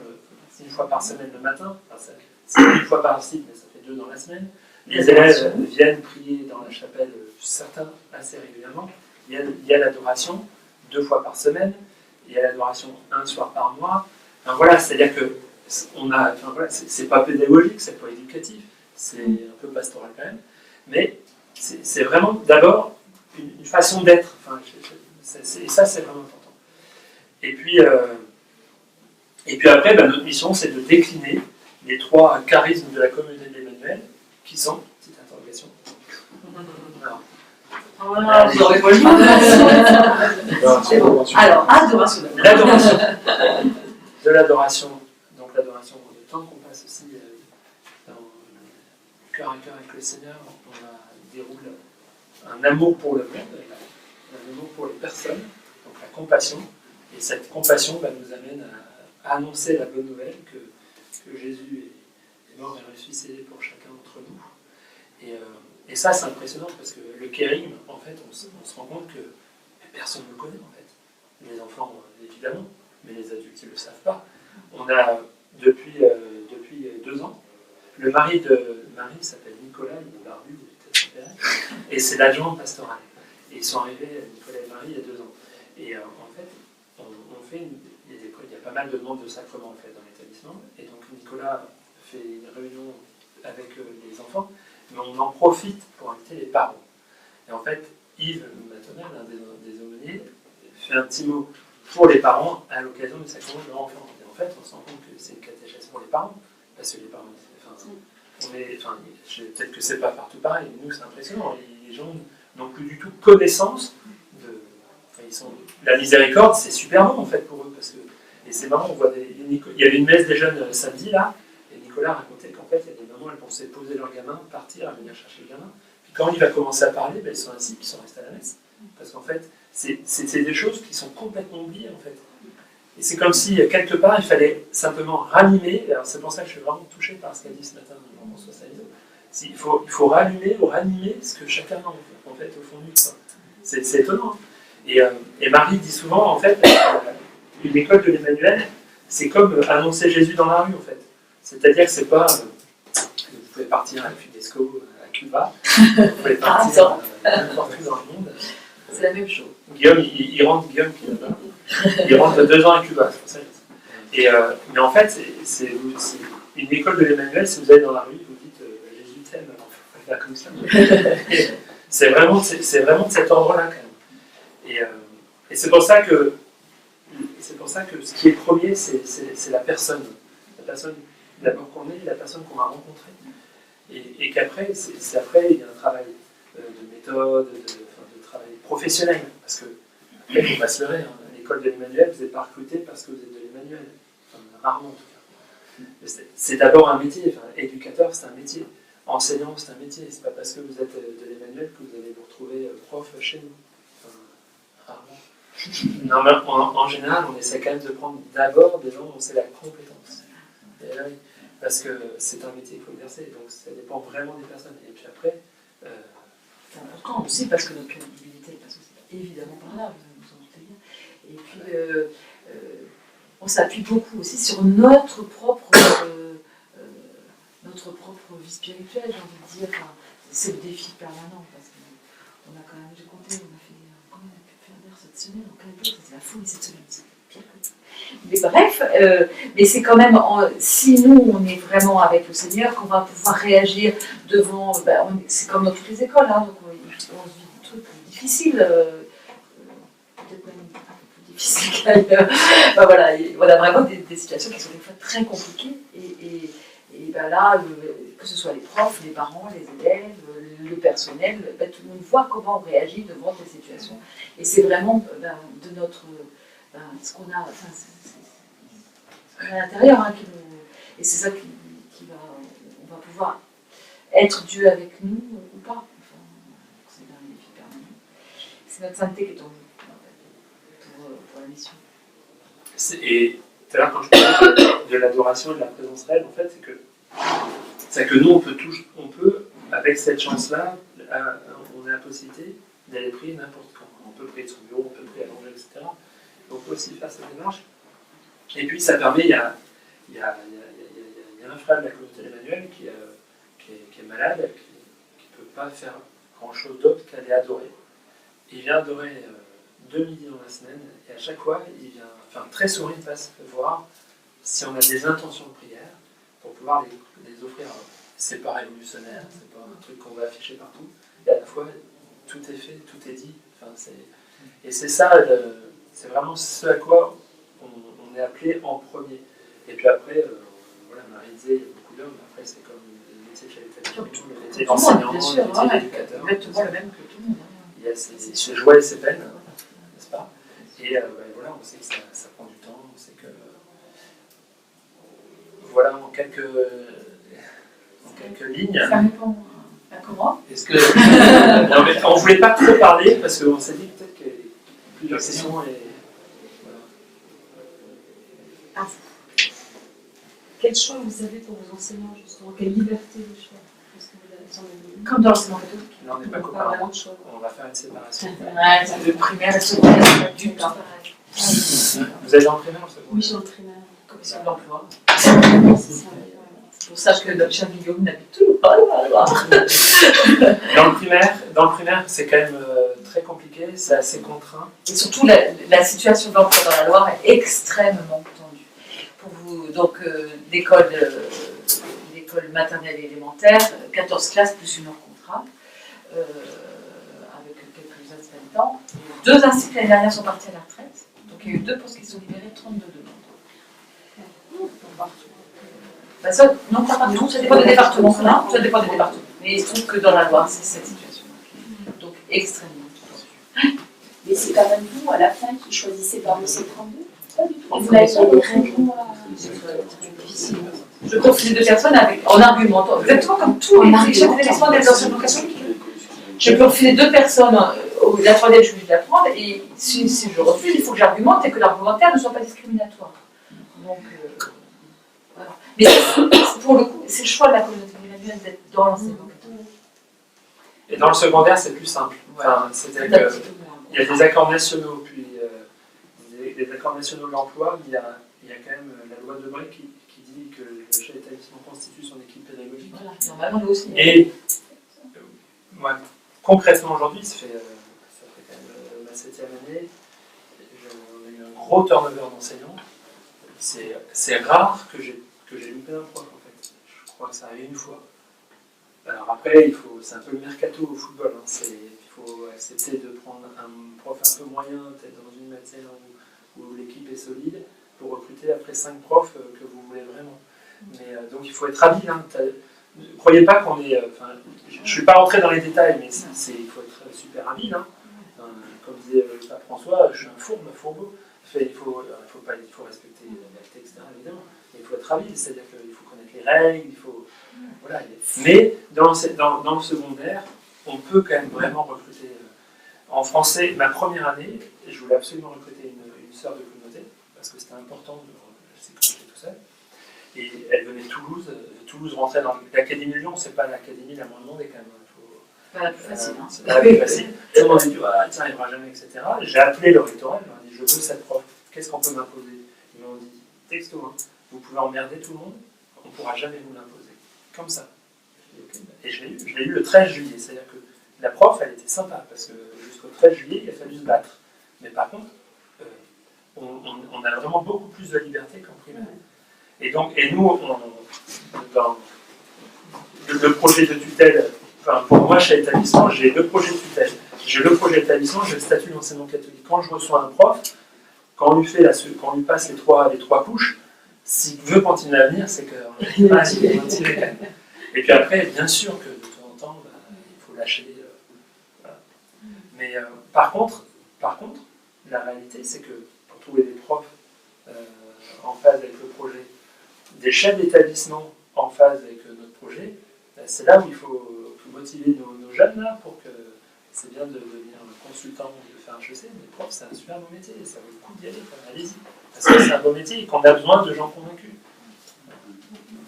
1 fois par semaine le matin. Enfin, c'est 1 fois par site, mais ça fait 2 dans la semaine. Les élèves viennent prier dans la chapelle, certains assez régulièrement. Il y a l'adoration 2 fois par semaine, il y a l'adoration 1 soir par mois. Enfin, voilà, c'est-à-dire que c'est pas pédagogique, c'est pas éducatif, c'est un peu pastoral quand même, Mais c'est vraiment d'abord une façon d'être. Enfin, et ça, c'est vraiment important. Et puis après, notre mission, c'est de décliner les 3 charismes de la communauté de l'Emmanuel, qui sont, petite interrogation.
Alors, vous aurez pas le Alors, adoration.
L'adoration. De l'adoration. Donc l'adoration, le temps qu'on passe aussi dans cœur à cœur avec le Seigneur, on déroule un amour pour le monde, un amour pour les personnes, donc la compassion. Et cette compassion nous amène à annoncer la bonne nouvelle que Jésus est mort et ressuscité pour chacun d'entre nous. Et ça, c'est impressionnant parce que le kérigme, en fait, on se rend compte que personne ne le connaît, en fait. Les enfants, évidemment, mais les adultes, ils ne le savent pas. On a, depuis 2 ans, le mari de Marie s'appelle Nicolas, il est barbu, il est peut-être son père, et c'est l'adjoint pastoral. Et ils sont arrivés, Nicolas et Marie, il y a 2 ans. Et en fait, on fait il y a pas mal de demandes de sacrement en fait, dans l'établissement, et donc Nicolas fait une réunion avec les enfants, mais on en profite pour inviter les parents. Et en fait, Yves Matonel, l'un des aumôniers, fait un petit mot pour les parents à l'occasion du sacrement de leur enfant. Et en fait, on se rend compte que c'est une catéchèse pour les parents, parce que les parents, peut-être que c'est pas partout pareil, mais nous c'est impressionnant, les gens n'ont plus du tout connaissance de... la miséricorde, c'est super bon en fait pour eux, parce que, et c'est marrant, on voit il y avait une messe des jeunes samedi là, et Nicolas racontait qu'en fait, il y a des mamans, elles pensaient poser leur gamin, partir, à venir chercher le gamin, puis quand il va commencer à parler, ils sont assis, puis ils sont restés à la messe, parce qu'en fait, c'est des choses qui sont complètement oubliées en fait. Et c'est comme si, quelque part, il fallait simplement ranimer, alors c'est pour ça que je suis vraiment touché par ce qu'a dit ce matin Jean-François Salido, il faut rallumer ou ranimer ce que chacun a en fait au fond de lui. C'est étonnant. Et Marie dit souvent, en fait, une école de l'Emmanuel, c'est comme annoncer Jésus dans la rue, en fait. C'est-à-dire que c'est pas, vous pouvez partir à la Fidesco, à Cuba, vous pouvez partir n'importe où dans le monde.
C'est la même chose.
Guillaume qui est là-bas, il rentre 2 ans à Cuba, c'est pour ça. Mais en fait, c'est une école de l'Emmanuel, si vous allez dans la rue, vous dites Jésus t'aime, alors il faut faire comme ça. C'est vraiment de cet ordre-là, quand même. Et c'est pour ça que ce qui est premier, c'est la personne. La personne d'abord qu'on est, la personne qu'on va rencontrer. Et qu'après, après, il y a un travail de méthode, de travail professionnel. Parce que, il ne faut pas se leurrer, hein, à l'école de l'Emmanuel, vous n'êtes pas recruté parce que vous êtes de l'Emmanuel. Enfin, rarement en tout cas. C'est d'abord un métier. Enfin, éducateur, c'est un métier. Enseignant, c'est un métier. C'est pas parce que vous êtes de l'Emmanuel que vous allez vous retrouver prof chez nous. Enfin, rarement. Non, mais en général, on essaie quand même de prendre d'abord des gens dont c'est la compétence. Et là, oui, parce que c'est un métier qu'il faut exercer, donc ça dépend vraiment des personnes. Et puis après...
c'est important aussi parce que notre crédibilité, parce que c'est évidemment par là, vous en doutez bien. Et puis, on s'appuie beaucoup aussi sur notre propre vie spirituelle, j'ai envie de dire. Enfin, c'est le défi permanent, parce qu'on a quand même, j'ai compté, on a fait combien on a pu faire d'heures cette semaine, en 4 jours, c'était la folie cette semaine. Mais bref, mais c'est quand même, si nous on est vraiment avec le Seigneur, qu'on va pouvoir réagir devant, c'est comme dans toutes les écoles, hein, donc on vit des trucs difficiles, peut-être même un peu plus difficiles qu'ailleurs. Voilà, on a vraiment des situations qui sont des fois très compliquées, et là, que ce soit les profs, les parents, les élèves, le personnel, tout le monde voit comment on réagit devant ces situations. Et c'est vraiment de notre... ce qu'on a, à l'intérieur, hein, et c'est ça qui va, on va pouvoir être Dieu avec nous ou pas. Enfin, c'est un défi permanent. C'est notre sainteté qui est en jeu pour la mission.
Et tout à l'heure, quand je parlais de l'adoration et de la présence réelle, en fait, c'est que nous, on peut, avec cette chance-là, on a la possibilité d'aller prier n'importe quand. On peut prier de son bureau, on peut prier à l'angèle, etc. On peut aussi faire cette démarche. Et puis ça permet, il y a un frère de la communauté d'Emmanuel qui est malade, qui ne peut pas faire grand-chose d'autre qu'aller adorer. Il vient adorer 2 midis dans la semaine, et à chaque fois, il vient, très souvent, il passe voir si on a des intentions de prière pour pouvoir les offrir à eux. c'est pas révolutionnaire, c'est pas un truc qu'on va afficher partout. Et à la fois, tout est fait, tout est dit. Enfin, et c'est ça, c'est vraiment ce à quoi on est appelé en premier. Et puis après, voilà, Marie disait, il y a beaucoup d'hommes, après c'est comme le métier de chef d'établissement, le métier d'enseignant, le métier d'éducateur.
Exactement le même que tout le monde.
Il y a ses joies et ses peines, n'est-ce pas? Et voilà, on sait que ça prend du temps, on sait que... Voilà, en quelques lignes.
Ça répond à comment?
Est-ce que... non, mais on ne voulait pas trop parler, parce qu'on s'est dit peut-être qu'il y a plusieurs questions et...
Ah. Quel choix vous avez pour vos enseignants, justement? Quelle liberté de choix?
Comme dans l'enseignement catholique.
Là, on n'est pas
Pas
copains.
vraiment de choix.
On va faire une séparation.
Ouais, ça fait primaire et secondaire, du temps.
Vous allez en primaire ou secondaire?
Oui, je suis en primaire.
Commission de l'emploi.
C'est ça,
C'est pour ça que notre cher Guillaume n'habite toujours pas dans la Loire.
Dans le primaire, c'est quand même très compliqué, c'est assez contraint.
Et surtout, la situation d'emploi dans la Loire est extrêmement tendue. Pour vous, donc, l'école maternelle et élémentaire, 14 classes plus une heure contrat, avec quelques assistants. 2 instituts l'année dernière sont partis à la retraite, donc il y a eu 2 postes qui sont libérés, 32 demandes. Ben ça, non, pas partout, ça dépend des départements. Non, ça dépend des départements. Mais il se trouve que dans la Loire, c'est cette situation. Donc, extrêmement tendue.
Mais c'est quand même vous, à la fin, qui choisissez parmi ces 32? Pas du tout. Vous n'avez pas des règles difficiles.
Je confie les 2 personnes en argumentant, exactement comme tous les chefs d'établissement des enseignements catholiques. Je peux refiler 2 personnes, la troisième, je vais la prendre, et si je refuse, il faut que j'argumente et que l'argumentaire ne soit pas discriminatoire. Donc, voilà. Mais pour le coup, c'est le choix de la communauté millénaire d'être dans l'enseignement catholique.
Et dans le secondaire, c'est plus simple. Enfin, c'est-à-dire qu'il y a des accords nationaux, puis des accords nationaux de l'emploi, mais il y a quand même la loi de Bré qui dit que le chef d'établissement constitue son équipe pédagogique.
Voilà, normalement, nous aussi.
Et concrètement, aujourd'hui, ça fait quand même ma 7e année, on a eu un gros turnover d'enseignants. C'est rare que j'ai loupé un prof, en fait. Je crois que ça arrive une fois. Alors après, c'est un peu le mercato au football. Hein. Il faut accepter de prendre un prof un peu moyen, peut-être dans une matière où l'équipe est solide, pour recruter après 5 profs que vous voulez vraiment. Mais donc il faut être habile. Hein. Ne croyez pas qu'on est... je ne suis pas rentré dans les détails, mais il faut être super habile. Hein. Comme disait le pape François, je suis un fourbeau. Il faut respecter la vérité, etc. évidemment. Mais il faut être habile, c'est-à-dire qu'il faut connaître les règles, il faut... Voilà. Mais dans le secondaire, on peut quand même vraiment recruter. En français, ma première année, je voulais absolument recruter une sœur de communauté, parce que c'était important, c'est quand j'étais tout seul. Et elle venait de Toulouse. Toulouse rentrait dans l'Académie Lyon, c'est pas l'Académie la moins demandée quand même.
Pas la plus facile. Hein.
C'est pas la plus facile. Tout le monde a dit, tu n'y arriveras jamais, etc. J'ai appelé le rectorat, je leur ai dit, je veux cette prof, qu'est-ce qu'on peut m'imposer? Ils m'ont dit, texto, hein, vous pouvez emmerder tout le monde, on ne pourra jamais vous l'imposer. Comme ça. Et je l'ai eu le 13 juillet, c'est-à-dire que la prof, elle était sympa, parce que jusqu'au 13 juillet, il a fallu se battre. Mais par contre, on a vraiment beaucoup plus de liberté qu'en primaire. Et nous, dans le projet de tutelle, enfin, pour moi, chez l'établissement, j'ai 2 projets de tutelle. J'ai le projet d'établissement, j'ai le statut d'enseignant catholique. Quand je reçois un prof, quand on lui passe les trois couches, s'il veut continuer à venir, c'est qu'il va tirer quand même. Et puis après, bien sûr que de temps en temps, il faut lâcher. Voilà. Mais par contre, la réalité, c'est que pour trouver des profs en phase avec le projet, des chefs d'établissement en phase avec notre projet, c'est là où il faut motiver nos jeunes là pour que c'est bien de devenir consultant ou de faire un HEC, mais prof, c'est un super beau métier, ça vaut le coup d'y aller, allez-y. Parce que c'est un beau métier et qu'on a besoin de gens convaincus.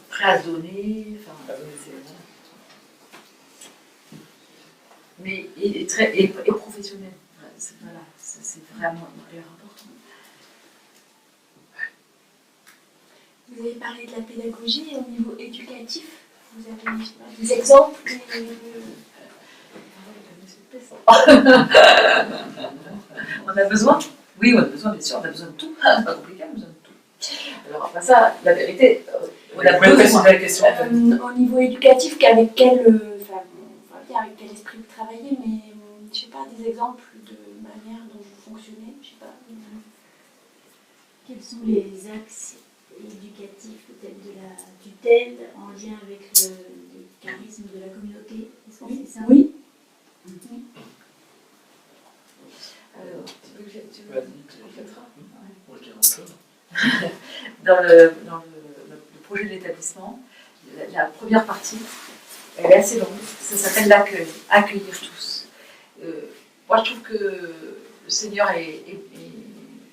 Prêt à se donner, mais et professionnel. Voilà, c'est vraiment hyper important.
Vous avez parlé de la pédagogie et au niveau éducatif, vous avez des exemples
On a besoin? Oui, on a besoin, bien sûr, on a besoin de tout. C'est pas compliqué, on a besoin de tout. Alors après ça, la vérité, On a
Vous pouvez préciser
besoin.
la question en fait.
Au niveau éducatif, avec quel, enfin, on va dire avec quel esprit vous travaillez, mais je sais pas, des exemples de manière dont vous fonctionnez, je sais pas.
Quels sont les axes éducatifs peut-être de la tutelle en lien avec le charisme de la communauté? Est-ce que c'est ça?
Oui.
Alors, tu veux que tu veux-
Vas-y, peut-être. Moi, je dirais un peu.
dans le projet de l'établissement, la première partie, elle est assez longue, ça s'appelle l'accueil, accueillir tous. Moi je trouve que le Seigneur est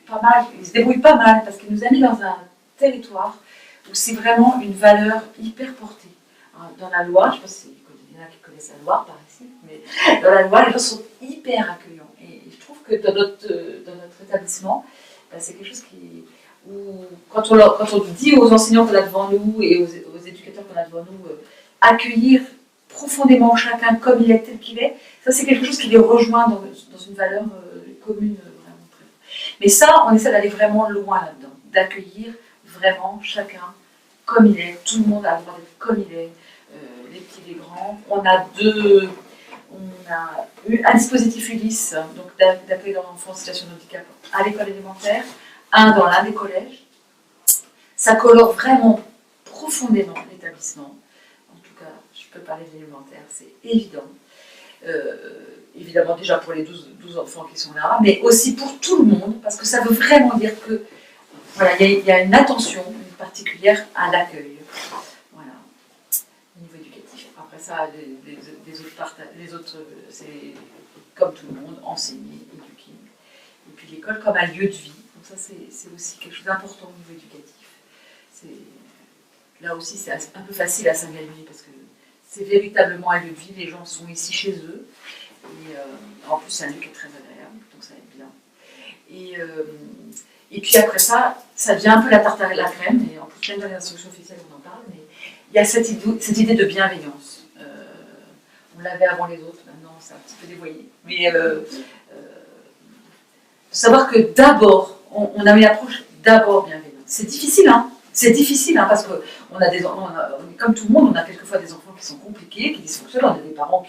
pas mal, il se débrouille pas mal parce qu'il nous a mis dans un territoire où c'est vraiment une valeur hyper portée. Dans la Loire, je ne sais pas s'il y en a qui connaissent la Loire par ici, mais dans la Loire, les gens sont hyper accueillants. Et je trouve que dans notre établissement, c'est quelque chose où quand on dit aux enseignants qu'on a devant nous et aux éducateurs qu'on a devant nous, accueillir profondément chacun comme il est, tel qu'il est, ça c'est quelque chose qui les rejoint dans une valeur commune vraiment très. Mais ça, on essaie d'aller vraiment loin là-dedans, d'accueillir vraiment chacun comme il est, tout le monde a le droit d'être comme il est, les petits, les grands. On a eu un dispositif Ulysse, donc d'accueil d'enfants en situation de handicap à l'école élémentaire, un dans l'un des collèges. Ça colore vraiment profondément l'établissement. En tout cas, je peux parler de l'élémentaire, c'est évident. Évidemment déjà pour les 12 enfants qui sont là, mais aussi pour tout le monde, parce que ça veut vraiment dire que voilà, il y a une attention une particulière à l'accueil. Voilà. Au niveau éducatif. Après ça, les autres, c'est comme tout le monde, enseigner, éduquer. Et puis l'école comme un lieu de vie. Donc ça, c'est aussi quelque chose d'important au niveau éducatif. Là aussi, c'est un peu facile à Saint-Galmier parce que c'est véritablement un lieu de vie. Les gens sont ici chez eux. Et en plus, c'est un lieu qui est très agréable, donc ça aide bien. Et puis après ça devient un peu la tarte à la crème. Et en plus, même dans les instructions officielles, on en parle. Mais il y a cette idée de bienveillance. On l'avait avant les autres, maintenant c'est un petit peu dévoyé. Mais savoir que d'abord, on a une approche d'abord bienveillante. C'est difficile, hein. C'est difficile, hein, parce que comme tout le monde, on a quelquefois des enfants qui sont compliqués, qui dysfonctionnent. On a des parents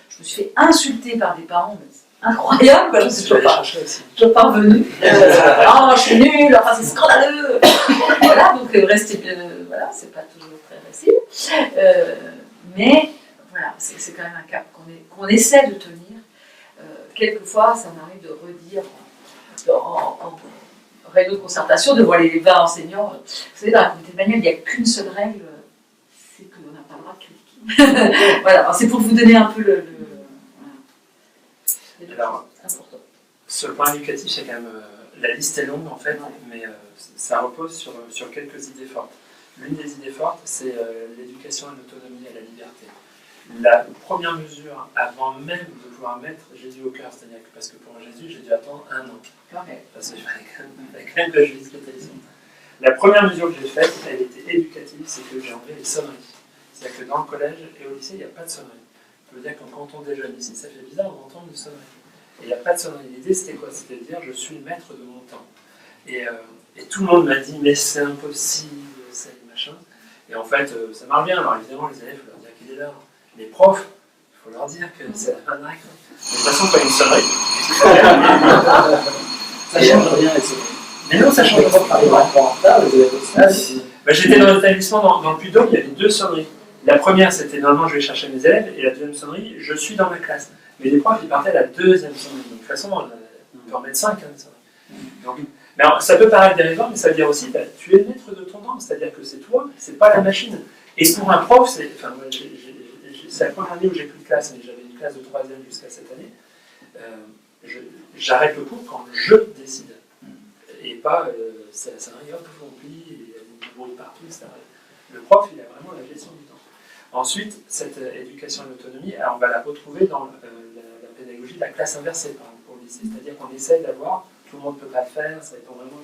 je me suis fait insulter par des parents, mais c'est incroyable, je ne suis toujours pas revenue. Oh, je suis nulle, enfin c'est scandaleux. Voilà, donc rester, voilà, c'est pas toujours très facile. Mais voilà, c'est quand même un cap qu'on essaie de tenir. Quelquefois, ça m'arrive de redire en réunion de concertation devant les 20 enseignants. Vous savez, dans la communauté de manuel, il n'y a qu'une seule règle, c'est qu'on n'a pas le droit de critiquer. Voilà, alors, c'est pour vous donner un peu le
Alors,
important.
sur le plan éducatif, c'est quand même la liste est longue en fait, mais ça repose sur quelques idées fortes. L'une des idées fortes, c'est l'éducation à l'autonomie et à la liberté. La première mesure, avant même de pouvoir mettre Jésus au cœur, c'est-à-dire que parce que pour Jésus, j'ai dû attendre 1 an. Parce que je fallait quand même que je lise l'établissement. La première mesure que j'ai faite, elle était éducative, c'est que j'ai enlevé les sonneries. C'est-à-dire que dans le collège et au lycée, il n'y a pas de sonnerie. Ça veut dire que quand on déjeune ici, ça fait bizarre d'entendre une sonnerie. Et il n'y a pas de sonnerie. L'idée, c'était quoi? C'était de dire, je suis le maître de mon temps. Et tout le monde m'a dit, mais c'est impossible, c'est machin. Et en fait, ça marche bien. Alors évidemment, les élèves, il faut leur dire qu'il est là. Les profs, il faut leur dire que c'est la fin de règle. De toute façon, pas une sonnerie.
Ça change rien, les sonneries.
Mais non, ça change pas. J'étais dans l'établissement dans le Puy-de-Dôme, il y avait 2 sonneries. La première, c'était normalement je vais chercher mes élèves, et la deuxième sonnerie, je suis dans ma classe. Mais les profs, ils partaient à la deuxième sonnerie. Donc de toute façon, on peut en mettre 5, Donc, mais alors, ça peut paraître dérivant, mais ça veut dire aussi, tu es le maître de ton temps, c'est-à-dire que c'est toi, c'est pas la machine. Et pour un prof, c'est la première année où j'ai plus de classe, mais j'avais une classe de 3e jusqu'à cette année. J'arrête le cours quand je décide. Et pas, ça arrive, hop, on plie, et il y a du bruit partout, etc. Le prof, il a vraiment la gestion du temps. Ensuite, cette éducation à l'autonomie, on va la retrouver dans la pédagogie de la classe inversée, par exemple, pour le lycée. C'est-à-dire qu'on essaie d'avoir, tout le monde ne peut pas le faire, ça dépend vraiment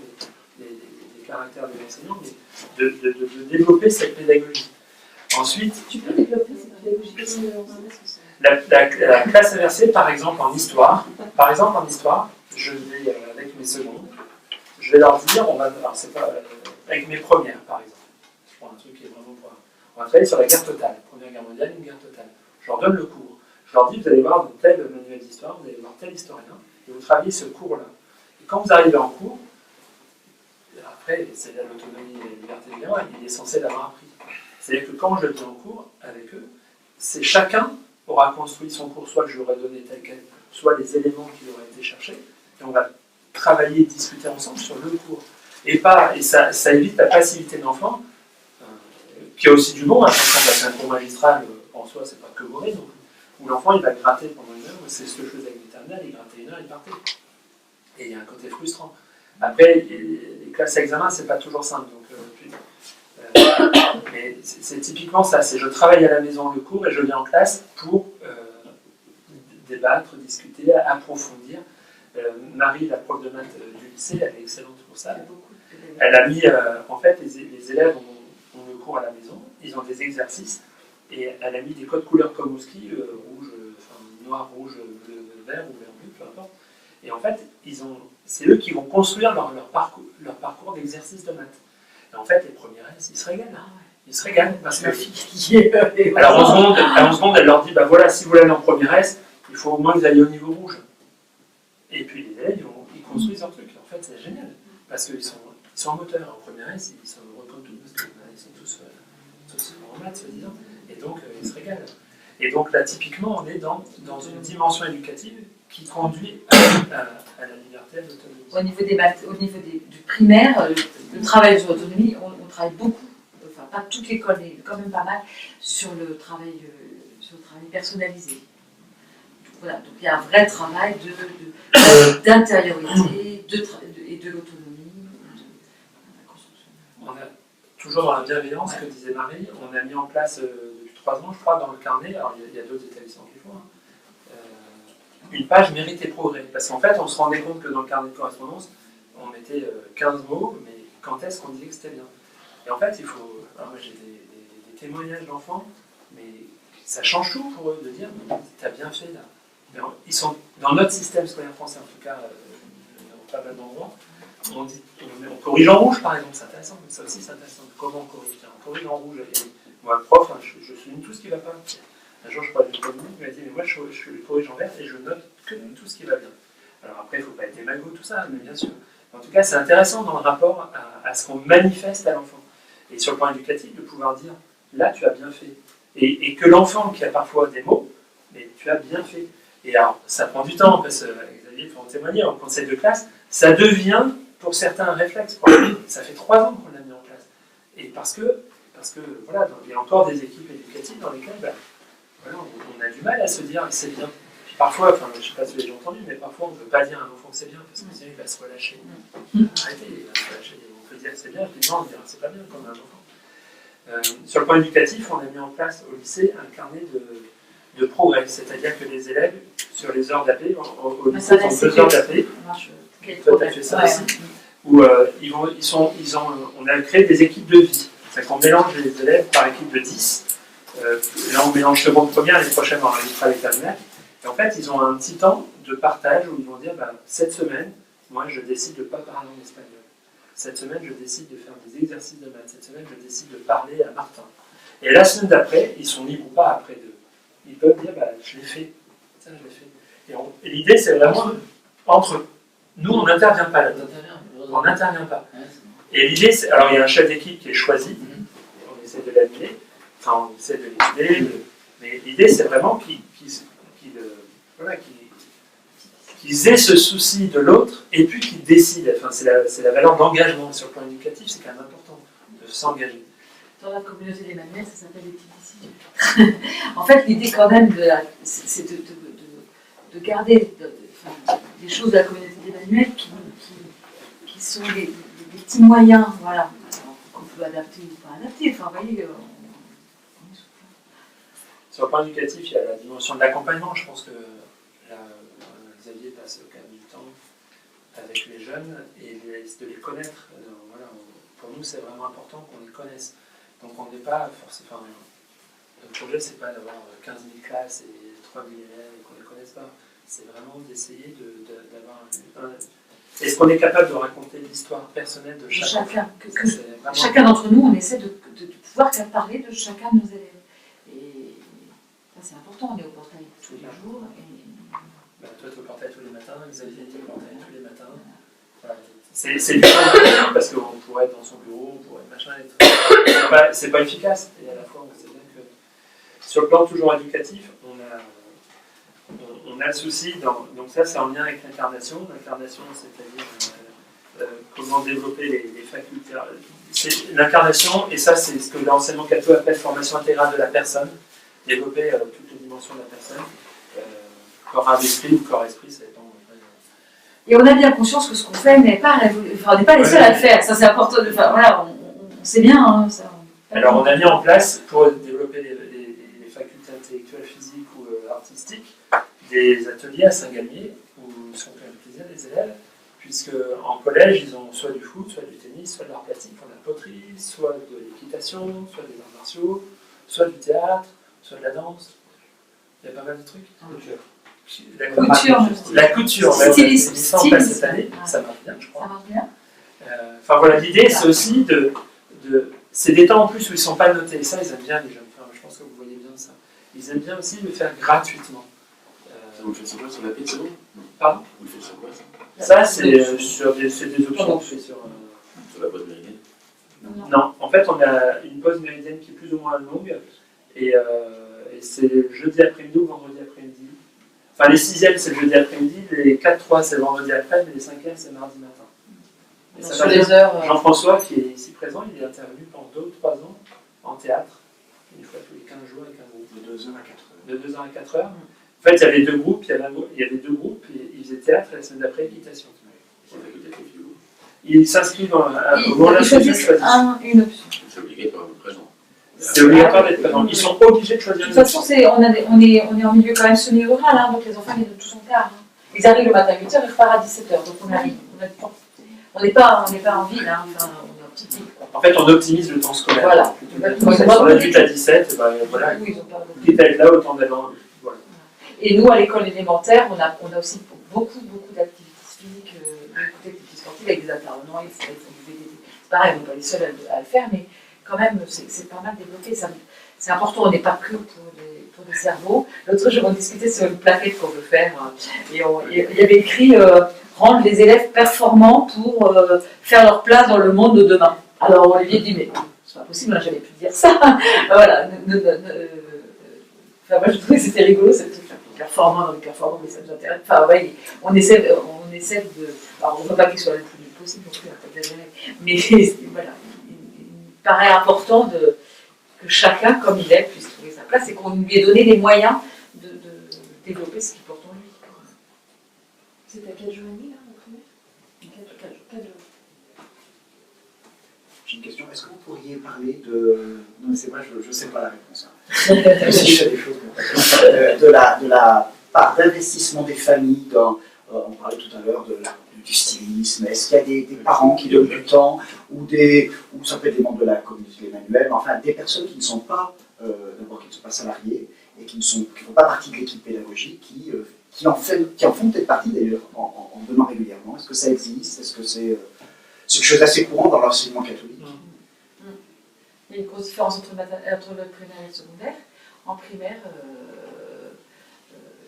des caractères de l'enseignant, mais de développer cette pédagogie. Ensuite,
Tu peux développer cette pédagogie.
la classe inversée, par exemple en histoire, je vais avec mes secondes, je vais leur dire, alors c'est pas avec mes premières, par exemple. je prends un truc qui est vraiment pour... On va travailler sur la guerre totale, Première Guerre mondiale, une guerre totale. Je leur donne le cours. Je leur dis, vous allez voir de tel manuel d'histoire, vous allez voir tel historien, et vous travaillez ce cours-là. Et quand vous arrivez en cours, après, c'est l'autonomie et la liberté du gamin, il est censé l'avoir appris. C'est-à-dire que quand je le dis en cours avec eux, c'est chacun aura construit son cours, soit je lui aurais donné tel quel, soit les éléments qui auraient été cherchés, et on va travailler, discuter ensemble sur le cours. Et ça évite la passivité de l'enfant, qui a aussi du bon, hein, quand on passe un cours magistral, en soi, c'est pas que mauvais, donc, où l'enfant il va gratter pendant une heure, c'est ce que je faisais avec l'éternel, il grattait une heure, il partait. Et il y a un côté frustrant. Après, les classes à examen, c'est pas toujours simple, donc, mais c'est typiquement ça, c'est je travaille à la maison le cours et je viens en classe pour débattre, discuter, approfondir. Marie, la prof de maths du lycée, elle est excellente pour ça. Elle a mis, en fait, les élèves ont le cours à la maison, ils ont des exercices, et elle a mis des codes couleurs comme au ski, rouge, enfin, noir, rouge, bleu, vert ou vert bleu, peu importe. Et en fait, c'est eux qui vont construire leur parcours d'exercice de maths. Et en fait, les premières S, ils se régalent. Ils se régalent parce que. Alors, en seconde, elle leur dit, bah voilà, si vous voulez aller en première S, il faut au moins que vous alliez au niveau rouge. Et puis les élèves, ils construisent leur truc. En fait, c'est génial. Parce qu'ils sont moteurs. En première S, ils sont heureux comme tout. Parce qu'ils sont tous en maths, soi-disant. Et donc, ils se régalent. Et donc, là, typiquement, on est dans une dimension éducative qui conduit à la liberté, à l'autonomie.
Au niveau des maths, au niveau du primaire, le travail sur l'autonomie, on travaille beaucoup, enfin pas toute l'école, mais quand même pas mal, sur le travail personnalisé. Donc, voilà, donc il y a un vrai travail d'intériorité et de l'autonomie, de la construction.
On a, toujours dans la bienveillance, que disait Marie, on a mis en place depuis 3 ans, je crois, dans le carnet, alors il y a d'autres établissements qui font, une page mérite et progrès. Parce qu'en fait, on se rendait compte que dans le carnet de correspondance, on mettait 15 mots, mais quand est-ce qu'on disait que c'était bien? Et en fait, il faut. Alors moi, j'ai des témoignages d'enfants, mais ça change tout pour eux de dire t'as bien fait là. Ils sont dans notre système scolaire français, en tout cas, dans pas mal d'endroits. On corrige en rouge, par exemple, c'est intéressant, mais ça aussi c'est intéressant. Comment on corrige? On corrige en rouge. Et moi, prof, je souligne tout ce qui ne va pas. Un jour, je parlais d'une commune, il m'a dit, mais moi, je corrige en vert et je note que tout ce qui va bien. Alors après, il ne faut pas être démago, tout ça, mais bien sûr. En tout cas, c'est intéressant dans le rapport à ce qu'on manifeste à l'enfant. Et sur le plan éducatif, de pouvoir dire, là, tu as bien fait. Et que l'enfant qui a parfois des mots, mais tu as bien fait. Et alors, ça prend du temps, parce que Xavier faut en témoigner, en conseil de classe, ça devient, pour certains, un réflexe. Ça fait 3 ans qu'on l'a mis en classe. Et parce que voilà, il y a encore des équipes éducatives dans lesquelles, voilà, on a du mal à se dire c'est bien. Puis parfois, enfin, je ne sais pas si vous avez entendu, mais parfois on ne veut pas dire à un enfant que c'est bien, parce que sinon il va se relâcher. Arrêtez, il va se relâcher. On peut dire que c'est bien, puis non, on dira c'est pas bien quand on a un enfant. Sur le plan éducatif, on a mis en place au lycée un carnet de progrès, c'est-à-dire que les élèves, sur les heures d'AP, au lycée, ils ont 2 heures d'AP. Toi, tu as fait ça aussi. Où on a créé des équipes de vie. C'est-à-dire qu'on mélange les élèves par équipe de 10. Là, on mélange seconde, première, les prochaines, on rajoutera les terminales. Et en fait, ils ont un petit temps de partage où ils vont dire cette semaine, moi, je décide de ne pas parler en espagnol. Cette semaine, je décide de faire des exercices de maths. Cette semaine, je décide de parler à Martin. Et la semaine d'après, ils sont libres ou pas après d'eux. Ils peuvent dire je l'ai fait. Ça, je l'ai fait. Et l'idée, c'est vraiment entre eux. Nous, on n'intervient pas là-dedans. On n'intervient pas. Et l'idée, c'est. Alors, il y a un chef d'équipe qui est choisi. On essaie de l'animer. Enfin, on essaie de l'aider. Mais l'idée, c'est vraiment qu'ils aient ce souci de l'autre et puis qu'ils décident. Enfin, c'est la valeur d'engagement sur le plan éducatif, c'est quand même important de s'engager.
Dans la communauté des manuels, ça s'appelle les petites décisions. En fait, l'idée quand même, c'est de garder des choses de la communauté des manuels qui sont des petits moyens, voilà, qu'on peut adapter ou pas adapter. Enfin, vous voyez,
sur le plan éducatif, il y a la dimension de l'accompagnement. Je pense que Xavier passe quand même du temps avec les jeunes et de les connaître. Voilà, pour nous, c'est vraiment important qu'on les connaisse. Donc on n'est pas forcément. Notre projet, c'est pas d'avoir 15 000 classes et 3 000 élèves et qu'on ne les connaisse pas. C'est vraiment d'essayer d'avoir est-ce qu'on est capable de raconter l'histoire personnelle de chaque enfant?
Chacun.
C'est vraiment-
Chacun d'entre nous, on essaie de pouvoir parler de chacun de nos élèves. Et ça, c'est important, on est au portail tous les jours.
Bah, toi, tu es au portail tous les matins, Xavier est au portail tous les matins. Voilà. C'est différent parce qu'on pourrait être dans son bureau, on pourrait machin et tout. C'est pas efficace. Et à la fois, on sait bien que sur le plan toujours éducatif, on a le souci, donc ça c'est en lien avec l'incarnation. L'incarnation, c'est-à-dire comment développer les facultés. C'est l'incarnation, et ça c'est ce que l'enseignement catho appelle formation intégrale de la personne, développer toutes les dimensions de la personne, corps, âme, esprit ou corps-esprit, ça dépend.
Et on a bien conscience que ce qu'on fait n'est pas on n'est pas les seuls à le faire. Ça c'est important. Voilà, on sait bien. Hein, ça.
Alors on a mis en place, pour développer les facultés intellectuelles, physiques ou artistiques, des ateliers à Saint-Galmier où sont quand même plaisir les élèves, puisque en collège ils ont soit du foot, soit du tennis, soit de l'art plastique, de la poterie, soit de l'équitation, soit des arts martiaux, soit du théâtre, soit de la danse. Il y a pas mal de trucs. La couture,
Styliste.
c'est ça en place cette année, ça marche bien, je crois.
Ça marche bien.
Enfin voilà, l'idée c'est aussi c'est des temps en plus où ils ne sont pas notés. Ça, ils aiment bien les jeunes femmes. Je pense que vous voyez bien ça. Ils aiment bien aussi le faire gratuitement.
Vous le faites sur quoi? Sur la pile, c'est bon?
Pardon?
Vous le faites sur quoi, ça?
Ça, c'est sur des options.
Sur la boîte méridienne?
Non, en fait, on a une pause méridienne qui est plus ou moins longue. Et c'est le jeudi après-midi ou vendredi après-midi. Enfin, les 6e, c'est le jeudi après-midi. Les 4-3, c'est le vendredi après-midi. Mais les 5e, c'est mardi matin. Et ça
Sur
va
les
bien.
heures.
Jean-François, qui est ici présent, il est intervenu pendant 2 ou 3 ans en théâtre, une fois tous les 15 jours avec un groupe.
De 2h à 4h.
De 2h à 4h. En fait, il y avait 2 groupes, il y avait 2 groupes, et ils faisaient théâtre, et la semaine d'après, équitation.
C'est facultatif, du coup.
Ils s'inscrivent au moment de
Ils
l'inscription,
choisissent
choisissent.
une option.
C'est obligatoire d'être présent.
C'est obligatoire d'être présent. Ils sont obligés de choisir
De
une
toute façon,
option.
on est en milieu quand même semi-rural, hein, donc les enfants viennent de tous en quart. Hein. Ils arrivent le matin à 8h, ils repartent à 17h, donc on arrive. On n'est pas en ville, hein, enfin, on est en petite ville.
En fait, on optimise le temps scolaire.
Voilà.
Sur la 8 à 17, ben, voilà.
Oui, ils ont pas
Quitte à être là, autant d'aller en... Voilà.
Et nous, à l'école élémentaire, on a aussi beaucoup d'activités physiques, beaucoup d'activités sportives avec des intervenants, ils font du VTT. C'est pareil, on n'est pas les seuls à le faire, mais quand même, c'est pas mal développé. C'est important, on n'est pas que pour les cerveaux. L'autre jour, on discutait sur une plaquette qu'on veut faire, et il y avait écrit rendre les élèves performants pour faire leur place dans le monde de demain. Alors, Olivier dit, mais c'est pas possible, moi, j'avais pu dire ça. Voilà. Enfin, moi, je trouvais que c'était rigolo, cette performant dans les performants, mais ça nous intéresse. Enfin, ouais, on essaie de. Alors, on ne veut pas qu'ils soient le plus possible non plus, on peut exagérer. Mais voilà, il me paraît important que chacun, comme il est, puisse trouver sa place et qu'on lui ait donné les moyens de développer ce qu'il porte en lui.
C'était à 4 jours et demi, là, en primaire 4 jours.
J'ai une question. Est-ce que vous pourriez parler de... Non, mais c'est vrai, je ne sais pas la réponse. Hein. Si je fais des choses, de la part d'investissement des familles dans... on parlait tout à l'heure du stylisme. Est-ce qu'il y a des parents qui donnent du temps ou ça peut être des membres de la communauté manuelle, enfin des personnes qui ne sont pas, d'abord qui ne sont pas salariées et qui ne font pas partie de l'équipe pédagogique, qui en font peut-être partie d'ailleurs en donnant régulièrement. Est-ce que ça existe? Est-ce que c'est quelque chose d'assez courant dans l'enseignement catholique?
Il y a une grosse différence entre le primaire et le secondaire. En primaire,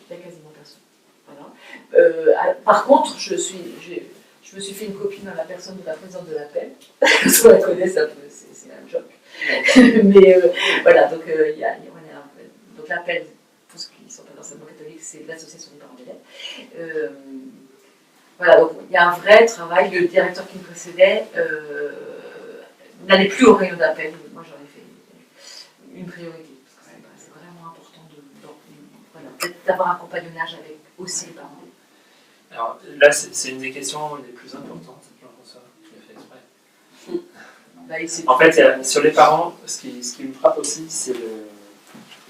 il n'y a quasiment personne. Voilà. Par contre, je me suis fait une copine dans la personne de la présidente de l'appel. Parce qu'on la connaît, c'est un joke. Mais voilà, donc donc l'appel, pour ceux qui ne sont pas dans l'enseignement catholique, c'est l'association des parents d'élèves. Voilà, donc il y a un vrai travail. Le directeur qui me précédait n'allait plus au rayon d'appel. Moi, j'en ai fait une priorité. Parce que c'est vraiment important d'avoir un compagnonnage avec aussi les parents.
Alors là, c'est une des questions les plus importantes, Jean-François, tu l'as fait exprès. En fait, sur les parents, ce qui me frappe aussi, c'est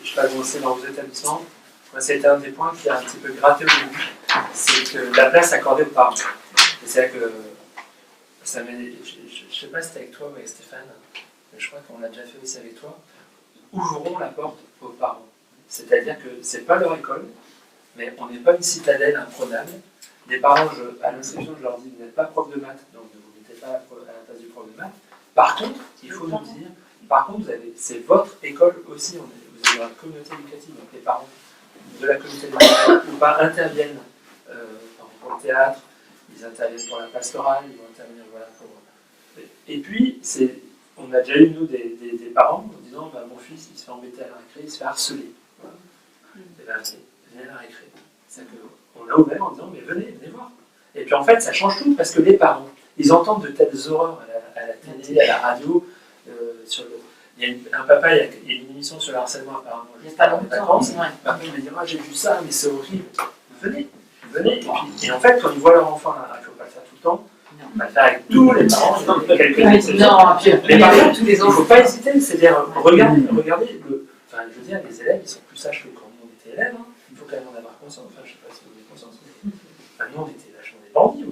je vais avancer dans vos établissements. Moi, c'était un des points qui a un petit peu gratté au début, c'est que la place accordée aux parents. C'est-à-dire que ça je ne sais pas si c'était avec toi ou avec Stéphane, mais je crois qu'on l'a déjà fait aussi avec toi. Ouvrons la porte aux parents. C'est-à-dire que ce n'est pas leur école, mais on n'est pas une citadelle imprenable. Les parents, à l'inscription, je leur dis, vous n'êtes pas prof de maths, donc ne vous mettez pas à la place du prof de maths. Par contre, il faut nous dire, par contre, c'est votre école aussi, vous avez une communauté éducative, donc les parents de la communauté éducative ou pas interviennent pour le théâtre, ils interviennent pour la pastorale, ils vont intervenir voilà, pour... Et puis, on a déjà eu, nous, des parents en disant bah, mon fils, il se fait embêter à la récré, il se fait harceler. Voilà. Et bien, venez à la récré. C'est-à-dire qu'on a ouvert en disant mais venez voir. Et puis en fait, ça change tout parce que les parents, ils entendent de telles horreurs à la télé, à la radio. Il y a un papa, il y a une émission sur le harcèlement apparemment.
Il n'y a pas longtemps.
Papa, il va dire j'ai vu ça, mais c'est horrible. Venez. Et en fait, quand ils voient leur enfant, il ne faut pas le faire tout le temps. On va le faire avec tous les parents. Mais par contre, il ne faut pas hésiter. C'est-à-dire, regardez je veux dire, les élèves, ils sont plus sages que quand nous, on était élèves. Hein. Il faut quand même en avoir conscience. Enfin, je ne sais pas si vous avez conscience. Mais nous, on était vachement des bandits.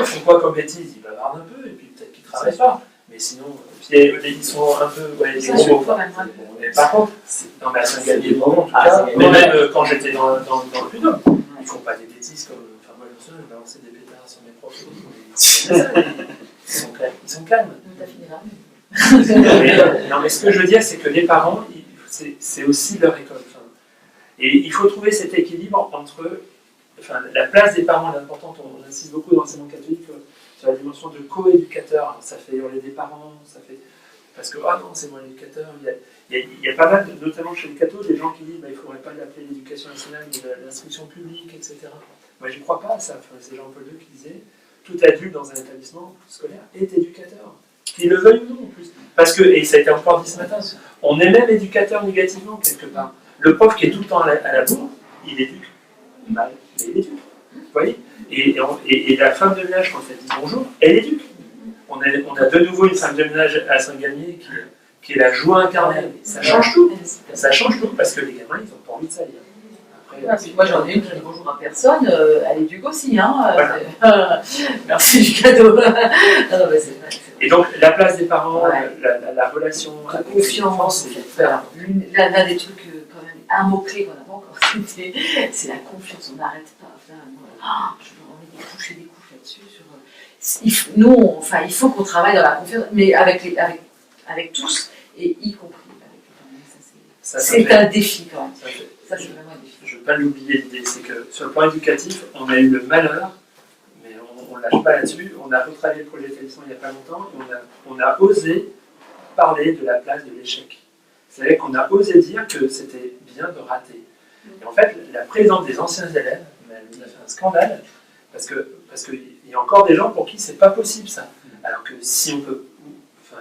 Ils font quoi comme bêtises? Ils bavardent un peu, et puis peut-être qu'ils ne travaillent pas. Mais sinon, ils sont un peu. Ouais, les gros. Mais par contre, non, mais à Saint-Galmier, vraiment, en tout cas, mais même quand j'étais dans le Puy-de-Dôme, ils ne font pas des bêtises comme. Enfin, moi, je me souviens, je balançais des pétards sur mes profs. Ils sont calmes. Non, mais ce que je veux dire, c'est que les parents, c'est aussi leur école. Et il faut trouver cet équilibre entre la place des parents est importante. On insiste beaucoup dans l'enseignement catholique sur la dimension de co-éducateur. Ça fait hurler des parents, ça fait parce que non, c'est moi l'éducateur. Il y a pas mal, notamment chez les cathos, des gens qui disent il ne faudrait pas l'appeler l'éducation nationale, mais l'instruction publique, etc. Moi, j'y crois pas à ça. C'est Jean-Paul II qui disait tout adulte dans un établissement scolaire est éducateur. Qu'il le veuille ou non en plus. Parce que, et ça a été encore dit ce matin, on est même éducateur négativement quelque part. Le prof qui est tout le temps à la bourre, il éduque mal, mais il éduque. Vous voyez et la femme de ménage, quand elle dit bonjour, elle éduque. On a de nouveau une femme de ménage à Saint-Galmier qui est la joie incarnée. Ça change tout. Ça change tout parce que les gamins, ils n'ont pas envie de salir.
Moi j'en ai une qui dit bonjour à personne, elle éduque aussi. Voilà. Merci du cadeau.
Et donc la place des parents, la relation,
la confiance, l'un des trucs, quand même, un mot-clé qu'on n'a pas encore cité, c'est la confiance. On n'arrête pas. On met des couches là-dessus. Nous, il faut qu'on travaille dans la confiance, mais avec tous, et y compris avec les parents. C'est un défi quand même. Ça, c'est vraiment un défi.
Je ne veux pas l'oublier, l'idée, c'est que sur le plan éducatif, on a eu le malheur, mais on ne lâche pas là-dessus, on a retravaillé le projet d'établissement il n'y a pas longtemps, et on a osé parler de la place de l'échec. C'est-à-dire qu'on a osé dire que c'était bien de rater. Et en fait, la présidente des anciens élèves, elle nous a fait un scandale, parce qu'il y a encore des gens pour qui c'est pas possible ça. Alors que si on peut...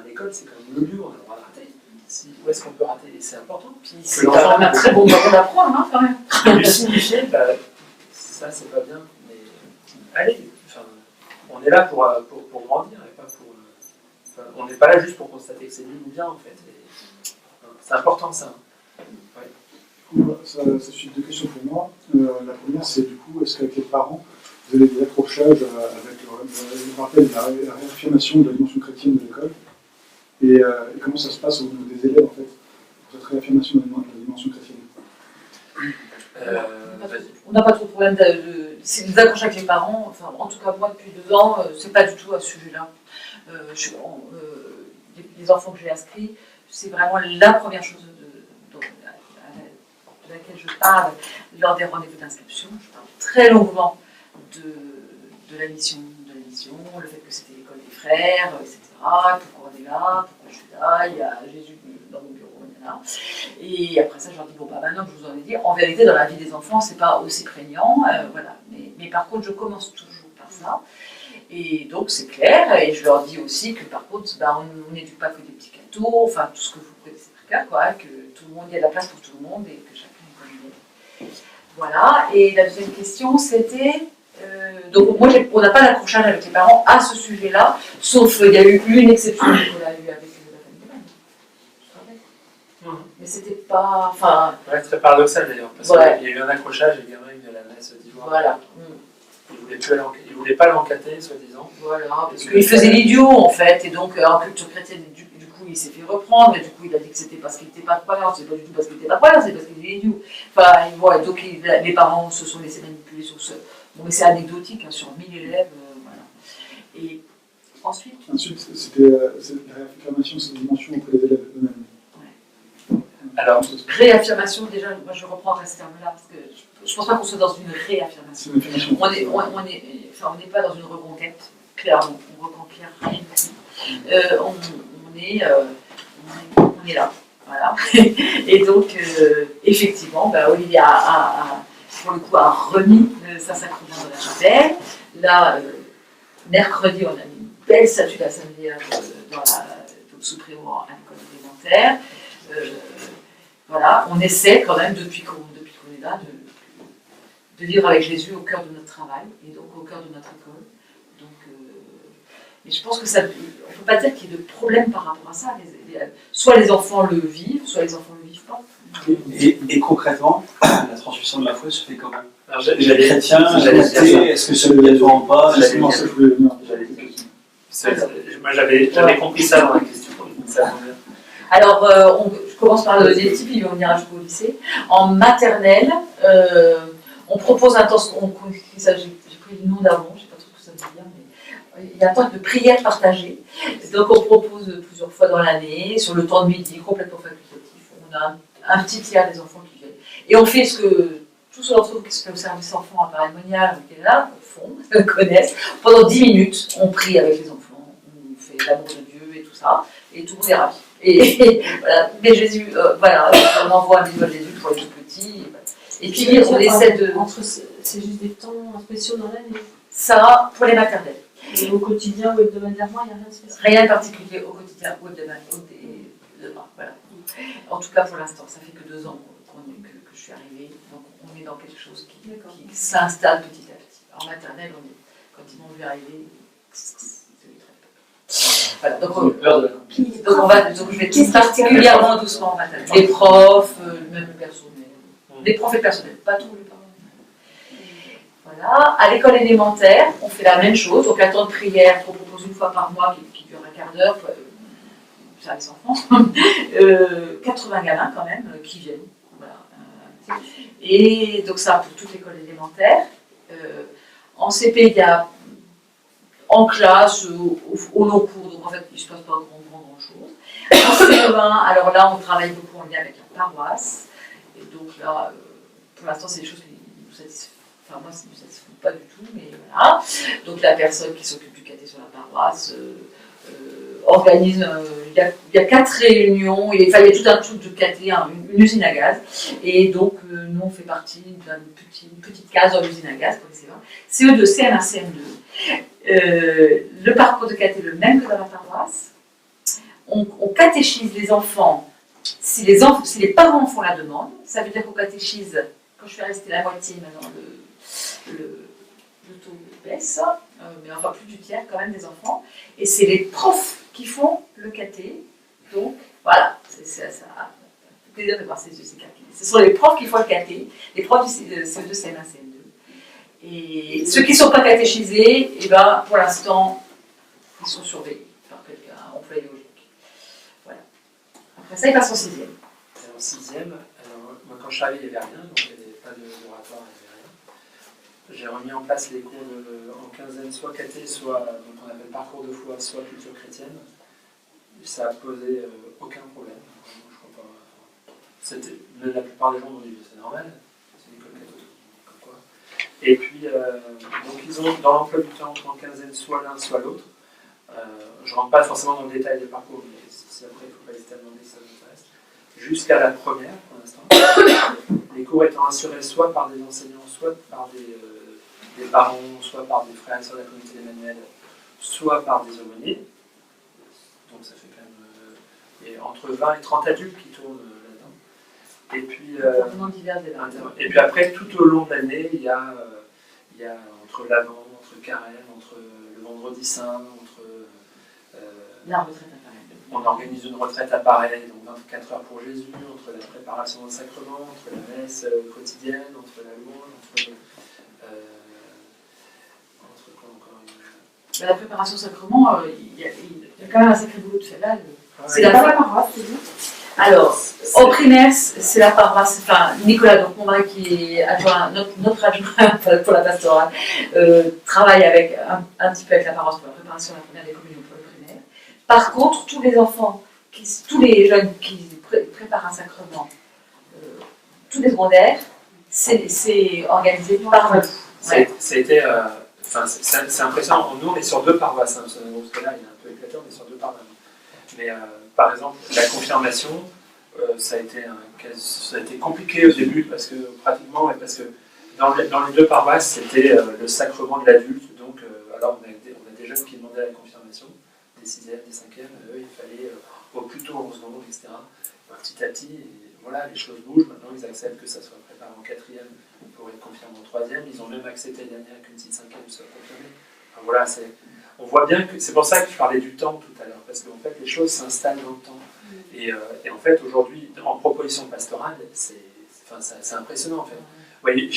l'école, c'est quand même le lieu où on a le droit de rater. Où est-ce qu'on peut rater? Et c'est important.
Puis c'est un très bon moment d'apprendre, quand même.
De lui signifier, ça c'est pas bien, mais allez, on est là pour grandir, et pas pour... on n'est pas là juste pour constater que c'est nul ou bien, en fait. C'est important, ça. Ouais.
Ça suit deux questions pour moi. La première, c'est du coup, est-ce qu'avec les parents, vous avez des accrochages avec le rappel de la réaffirmation de la dimension chrétienne de l'école? Et comment ça se passe au niveau des élèves, en fait, cette réaffirmation de la dimension chrétienne?
On n'a pas trop de problème des accrochages avec les parents. Enfin, en tout cas, moi, depuis 2 ans, c'est pas du tout à ce sujet-là. Les enfants que j'ai inscrits, c'est vraiment la première chose de laquelle je parle lors des rendez-vous d'inscription. Je parle très longuement de la mission, le fait que c'était l'école des frères, etc. Pourquoi on est là, pourquoi je suis là, il y a Jésus dans mon bureau, on est là. Et après ça, je leur dis, maintenant que je vous en ai dit, en vérité, dans la vie des enfants, c'est pas aussi prégnant, voilà. Mais par contre, je commence toujours par ça. Et donc, c'est clair, et je leur dis aussi que par contre, on n'éduque pas que des petits cathos, enfin, tout ce que vous connaissez très bien, quoi, que tout le monde, il y a de la place pour tout le monde, et que chacun est comme il est. Voilà, et la deuxième question, c'était... donc moi, on n'a pas d'accrochage avec les parents à ce sujet-là, sauf il y a eu une exception qu'on a eue avec la famille de Vannes. Mais c'était pas... Enfin...
Ouais, c'est très paradoxal d'ailleurs, parce qu'il y a eu un accrochage et le gamin de la messe d'ivoire.
Voilà.
Il ne voulait pas l'enquêter, soi-disant.
Voilà, parce qu'il faisait l'idiot en fait, et donc en culture chrétienne, du coup, il s'est fait reprendre, et du coup il a dit que c'était parce qu'il n'était pas croyant, c'est pas du tout parce qu'il n'était pas croyant, c'est parce qu'il est idiot. Enfin, voilà, donc les parents se sont laissés manipuler sur ce. Bon, mais c'est anecdotique, hein, sur 1000 élèves, voilà. Et ensuite.
Ensuite, c'était la réaffirmation de cette dimension auprès des élèves eux-mêmes.
Alors,
Réaffirmation, déjà, moi je reprendrai ce terme-là, parce que je ne pense pas qu'on soit dans une réaffirmation.
C'est une affirmation.
On n'est pas dans une reconquête, clairement, on reconquiert rien du tout. On est là, voilà. Et donc, effectivement, Olivier pour le coup, a remis Saint-Sacrement dans la chapelle. Là, mercredi, on a mis une belle statue de la Sainte Vierge sous préau à l'école élémentaire. Voilà, on essaie quand même, depuis qu'on est là, de vivre avec Jésus au cœur de notre travail et donc au cœur de notre école. Donc, mais je pense que ça, on ne peut pas dire qu'il y ait de problème par rapport à ça. Soit les enfants le vivent, soit les enfants ne le vivent pas.
Et concrètement, la transmission de la foi se fait quand même.
alors,
Les chrétiens, est-ce que c'est obligatoire ou pas?
Justement, ça, je voulais venir.
moi j'avais compris ça dans la question. Ça tombe bien.
Alors, je commence par les petits, puis on ira jusqu'au lycée. En maternelle, on propose un temps, j'ai pris le nom d'avant, je ne sais pas trop ce que ça veut dire, mais il y a un temps de prière partagée. Donc on propose plusieurs fois dans l'année, sur le temps de midi, complètement facultatif. On a un petit tiers des enfants qui viennent. Et on fait ce que tous ceux d'entre vous qui se font au service enfant à Paris-Monial, qui est là, font, connaissent. Pendant 10 minutes, on prie avec les enfants, on fait l'amour de Dieu et tout ça, et tout le monde est ravi. Et voilà, mais Jésus, voilà, on envoie un bisou à Jésus pour les tout petits. Et puis on essaie de.
C'est juste des temps spéciaux dans l'année.
Ça, pour les maternelles.
Et au quotidien ou hebdomadairement, il n'y a rien de spécial.
Rien de particulier au quotidien ou hebdomadairement. Voilà. En tout cas pour l'instant, ça fait que 2 ans que je suis arrivée, donc on est dans quelque chose qui s'installe petit à petit. En maternelle, quand ils m'ont vu arriver, voilà, donc je vais tout particulièrement doucement en maternelle. Les profs, même le personnel. Les profs et le personnel, pas tous les parents. Voilà. À l'école élémentaire, on fait la même chose. Donc, un temps de prière qu'on propose une fois par mois qui dure un quart d'heure, service enfants. 80 gamins quand même qui viennent. Voilà. Et donc, ça pour toute l'école élémentaire. En CP, il y a en classe, au long cours, donc en fait, il ne se passe pas grand chose. En CE1, alors là, on travaille beaucoup en lien avec la paroisse. Et donc là, pour l'instant, c'est des choses qui nous satisfont. Enfin, moi, ça ne me satisfait pas du tout, mais voilà. Donc la personne qui s'occupe du caté sur la paroisse organise, il y a 4 réunions, il y a tout un truc de caté, une usine à gaz. Et donc, nous, on fait partie d'une petite case dans l'usine à gaz pour les CE1. CE2, CM1, CM2. Le parcours de caté est le même que dans la paroisse. On catéchise les enfants si les parents font la demande. Ça veut dire qu'on catéchise, quand je suis restée la moitié, maintenant le taux baisse, mais enfin plus du tiers quand même des enfants. Et c'est les profs qui font le caté. Donc voilà, c'est ça. Plaisir de voir ces yeux s'écarquiller. Ce sont les profs qui font le caté, les profs du CE2, CM1, CM2. Et ceux qui ne sont pas catéchisés, eh ben, pour l'instant, ils sont surveillés par quelqu'un, un employé logique. Voilà. Après ça, ils passent en 6e.
En 6e, moi quand je suis arrivé, il n'y avait rien, donc il n'y avait pas d'oratoire, il n'y avait rien. J'ai remis en place les cours en quinzaine, soit caté, soit donc on appelle parcours de foi, soit culture chrétienne. Ça a posé aucun problème. Je crois pas. La plupart des gens m'ont dit c'est normal, c'est une école catholique, comme quoi. Et puis, donc ils ont dans l'emploi du temps en quinzaine soit l'un, soit l'autre. Je ne rentre pas forcément dans le détail des parcours, mais si après il ne faut pas hésiter à demander si ça vous intéresse. Jusqu'à la première, pour l'instant. Les cours étant assurés soit par des enseignants, soit par des parents, soit par des frères et sœurs de la communauté d'Emmanuel, soit par des aumôniers. Donc ça fait quand même entre 20 et 30 adultes qui tournent là-dedans. Et puis après, tout au long de l'année, il y a entre l'Avent, entre Carême, entre le Vendredi Saint,
la retraite à Paris.
On organise une retraite à Paris, donc 24 heures pour Jésus, entre la préparation au sacrement, entre la messe quotidienne, entre la louange, entre quoi encore
La préparation au sacrement, il y a quand même un sacré boulot de fait là. C'est la
paroisse, c'est vous?
Alors, au primaire, c'est la paroisse, enfin, Nicolas, donc mon mari qui est adjoint, notre adjoint pour la pastorale, travaille avec, un petit peu avec la paroisse pour la préparation de la première des communions pour le primaire. Par contre, tous les enfants, tous les jeunes qui préparent un sacrement, tous les secondaires, c'est organisé par nous. Ouais.
C'est impressionnant. Nous, on est sur 2 paroisses, hein, parce que là, il est un peu éclaté, on est sur 2 paroisses. Mais par exemple, la confirmation, ça a été compliqué au début parce que dans les 2 paroisses, c'était le sacrement de l'adulte. Donc, alors on a des jeunes qui demandaient la confirmation, des 6e, des 5e. Eux, il fallait au plus tôt 11 ans, etc. Petit à petit, voilà, les choses bougent. Maintenant, ils acceptent que ça soit préparé en 4e pour être confirmé en 3e. Ils ont même accepté l'année dernière qu'une petite 5e soit confirmée. Enfin, voilà, on voit bien que c'est pour ça que je parlais du temps tout à l'heure, parce qu'en fait, les choses s'installent dans le temps. Et en fait, aujourd'hui, en proposition pastorale, c'est impressionnant, en fait. Vous voyez,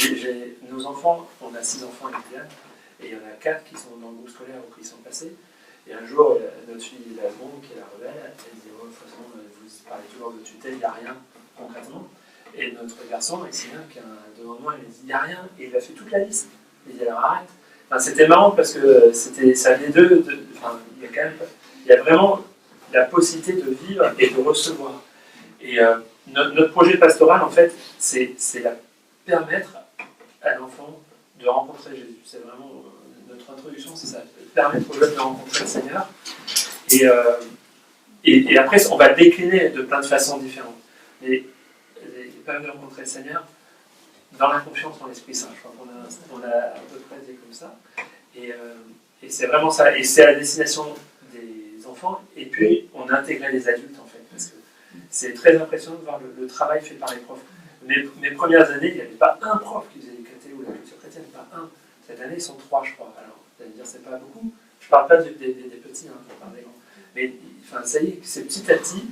nos enfants, on a 6 enfants avec Diane, et il y en a 4 qui sont dans le groupe scolaire ou qui sont passés. Et un jour, notre fille, la seconde, qui est la rebelle, elle dit, oh, de toute façon, vous parlez toujours de tutelle, il n'y a rien, concrètement. Et notre garçon, Maximien, qui est devant moi, il me dit, il n'y a rien. Et il a fait toute la liste. Il dit, alors arrête. Enfin, c'était marrant parce que ça venait d'eux. Il y a vraiment la possibilité de vivre et de recevoir. Et notre projet pastoral, en fait, c'est permettre à l'enfant de rencontrer Jésus. C'est vraiment notre introduction, c'est ça. Permettre aux jeunes de rencontrer le Seigneur. Et après, on va décliner de plein de façons différentes. Mais permettre de rencontrer le Seigneur dans la confiance en l'Esprit Saint. Je crois qu'on a à peu près dit comme ça. Et c'est vraiment ça. Et c'est à la destination des enfants. Et puis, on a intégré les adultes, en fait. Parce que c'est très impressionnant de voir le travail fait par les profs. Mes premières années, il n'y avait pas un prof qui faisait les catés ou la culture chrétienne, pas un. Cette année, ils sont 3, je crois. Alors, vous allez me dire, c'est pas beaucoup. Je ne parle pas des petits, hein, je parle des grands. Mais enfin, ça y est, c'est petit à petit.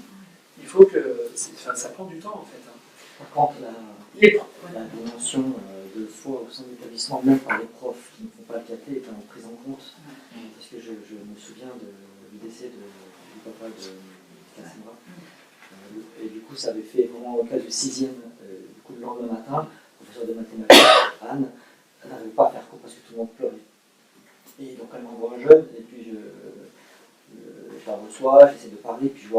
Il faut que. Ça prend du temps, en fait. Hein.
Par contre, la dimension de foi au sein de l'établissement, même par les profs qui ne font pas le caté, est prise en compte. Parce que je me souviens du décès du papa de Cassandra. Et du coup, ça avait fait vraiment au cas du 6e, du coup, le lendemain matin, le professeur de mathématiques, Anne, n'arrivait pas à faire cours parce que tout le monde pleurait. Et donc, elle m'envoie un jeune, et puis je la reçois, j'essaie de parler, puis je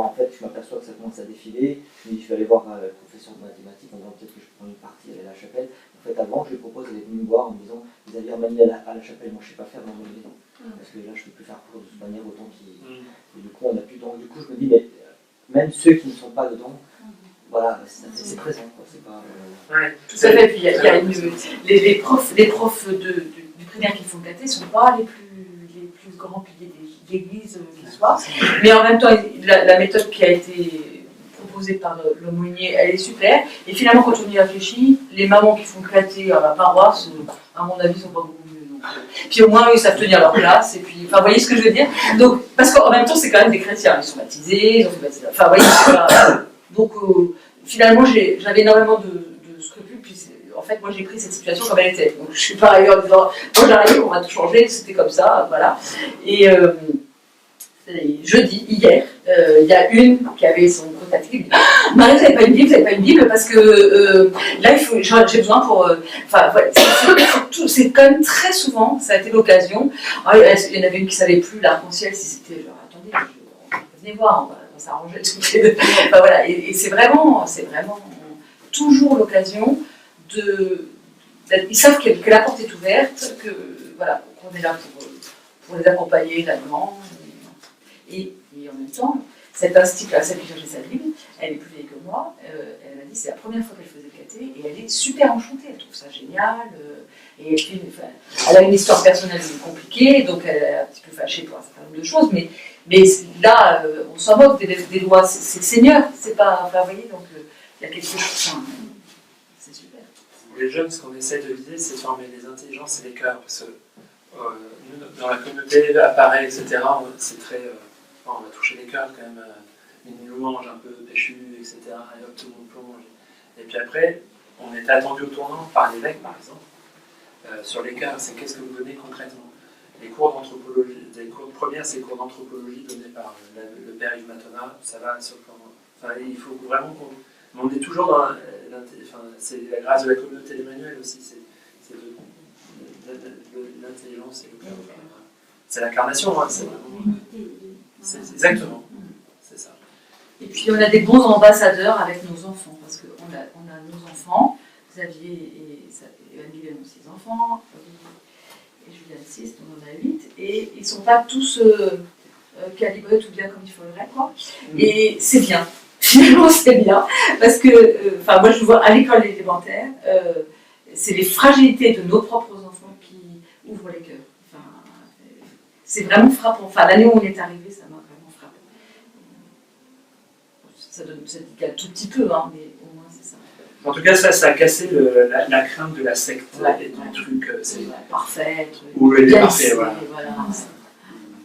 m'aperçois que ça commence à défiler. Je me dis, je vais aller voir le professeur de mathématiques en disant peut-être que je prends une partie, aller à la chapelle. En fait, avant, je lui propose d'aller venir me voir en me disant, vous allez emmener à la chapelle, moi je ne sais pas faire dans mon maison. Parce que là, je ne peux plus faire cours de toute manière, autant qu'il. Et du coup, on a plus. Donc, du coup, je me dis, mais même ceux qui ne sont pas dedans, voilà, c'est présent, quoi. C'est pas.
Tout à fait. Puis il y a les profs du primaire qui font le caté ne sont pas les plus grands piliers d'église qui soient. Mais en même temps, la méthode qui a été proposée par l'aumônier, elle est super. Et finalement, quand on y réfléchit, les mamans qui font le caté à la paroisse, à mon avis, sont pas beaucoup mieux. Donc, puis au moins, ils savent tenir leur place. Et puis, enfin, vous voyez ce que je veux dire. Donc, parce qu'en même temps, c'est quand même des chrétiens. Ils sont baptisés, ils ont fait baptiser. Enfin, vous voyez, c'est pas. Donc, finalement, j'avais énormément de scrupules. Puis, en fait, moi, j'ai pris cette situation comme elle était. Donc, je suis pas arrivée en disant, moi, j'arrive, on va tout changer. C'était comme ça, voilà. Et jeudi, hier, il y a une qui avait son contact qui dit « Marie, vous n'avez pas une Bible, parce que là, j'ai besoin pour... Enfin, voilà, c'est quand même très souvent, ça a été l'occasion. Il y en avait une qui ne savait plus l'arc-en-ciel, si c'était genre, attendez, venez voir, on va s'arranger. Enfin, voilà, et c'est vraiment toujours l'occasion de... Ils savent que la porte est ouverte, que voilà, qu'on est là pour les accompagner là-dedans. Et en même temps, cette institut-là, celle qui cherchait sa Bible, elle est plus vieille que moi, elle m'a dit que c'est la première fois qu'elle faisait le caté, et elle est super enchantée, elle trouve ça génial, et puis, elle a une histoire personnelle compliquée, donc elle est un petit peu fâchée pour un certain nombre de choses, mais là, on s'en moque des lois, c'est le Seigneur, c'est pas, enfin, vous voyez, donc il y a quelque chose, enfin, c'est super.
Pour les jeunes, ce qu'on essaie de viser, c'est de former les intelligences et les cœurs, parce que nous, dans la communauté, appareil, etc., c'est très... on va toucher les cœurs quand même, une louange un peu péchue, etc. Et hop, tout le monde plonge. Et puis après, on était attendu au tournant par l'évêque, par exemple, sur les cœurs, c'est qu'est-ce que vous donnez concrètement. les cours d'anthropologie, les cours de première, c'est les cours d'anthropologie donnés par le père Yves Matona, ça va sur le plan. Enfin, il faut vraiment qu'on. Mais on est toujours dans. C'est la grâce de la communauté d'Emmanuel aussi, c'est l'intelligence et le cœur. C'est l'incarnation, hein, c'est vraiment. C'est exactement. C'est ça.
Et puis on a des bons ambassadeurs avec nos enfants, parce qu'on a nos enfants, Xavier et Anne-Guylaine ont 6 enfants, et Julien 6, donc on en a 8, et ils ne sont pas tous calibrés tout bien comme il faudrait, quoi. Et c'est bien, finalement c'est bien, parce que, moi je vois à l'école élémentaire, c'est les fragilités de nos propres enfants qui ouvrent les cœurs. C'est vraiment frappant. L'année où on est arrivé, ça m'a vraiment frappé. Ça dit qu'un tout petit peu, hein, mais au moins c'est ça.
En tout cas, ça a cassé la crainte de la secte et du truc.
Parfait.
Ou les parfaits, voilà.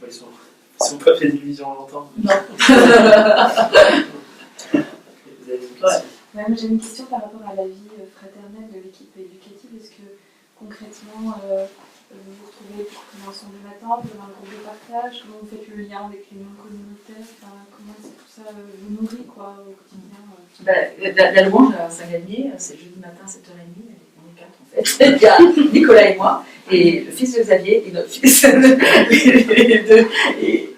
Ils
sont pas fait de division longtemps.
Non.
Vous avez une question?
Moi, j'ai une question par rapport à la vie fraternelle de l'équipe éducative. Est-ce que concrètement, vous vous retrouvez ensemble le matin, vous avez un groupe de partage, comment vous faites le lien avec les membres communautaires, comment est-ce que tout ça vous nourrit quoi, au quotidien
La louange à Saint-Galmier, c'est jeudi matin à 7h30, on est 4 en fait. Il y a Nicolas et moi, et le fils de Xavier et notre fils. Les deux. Et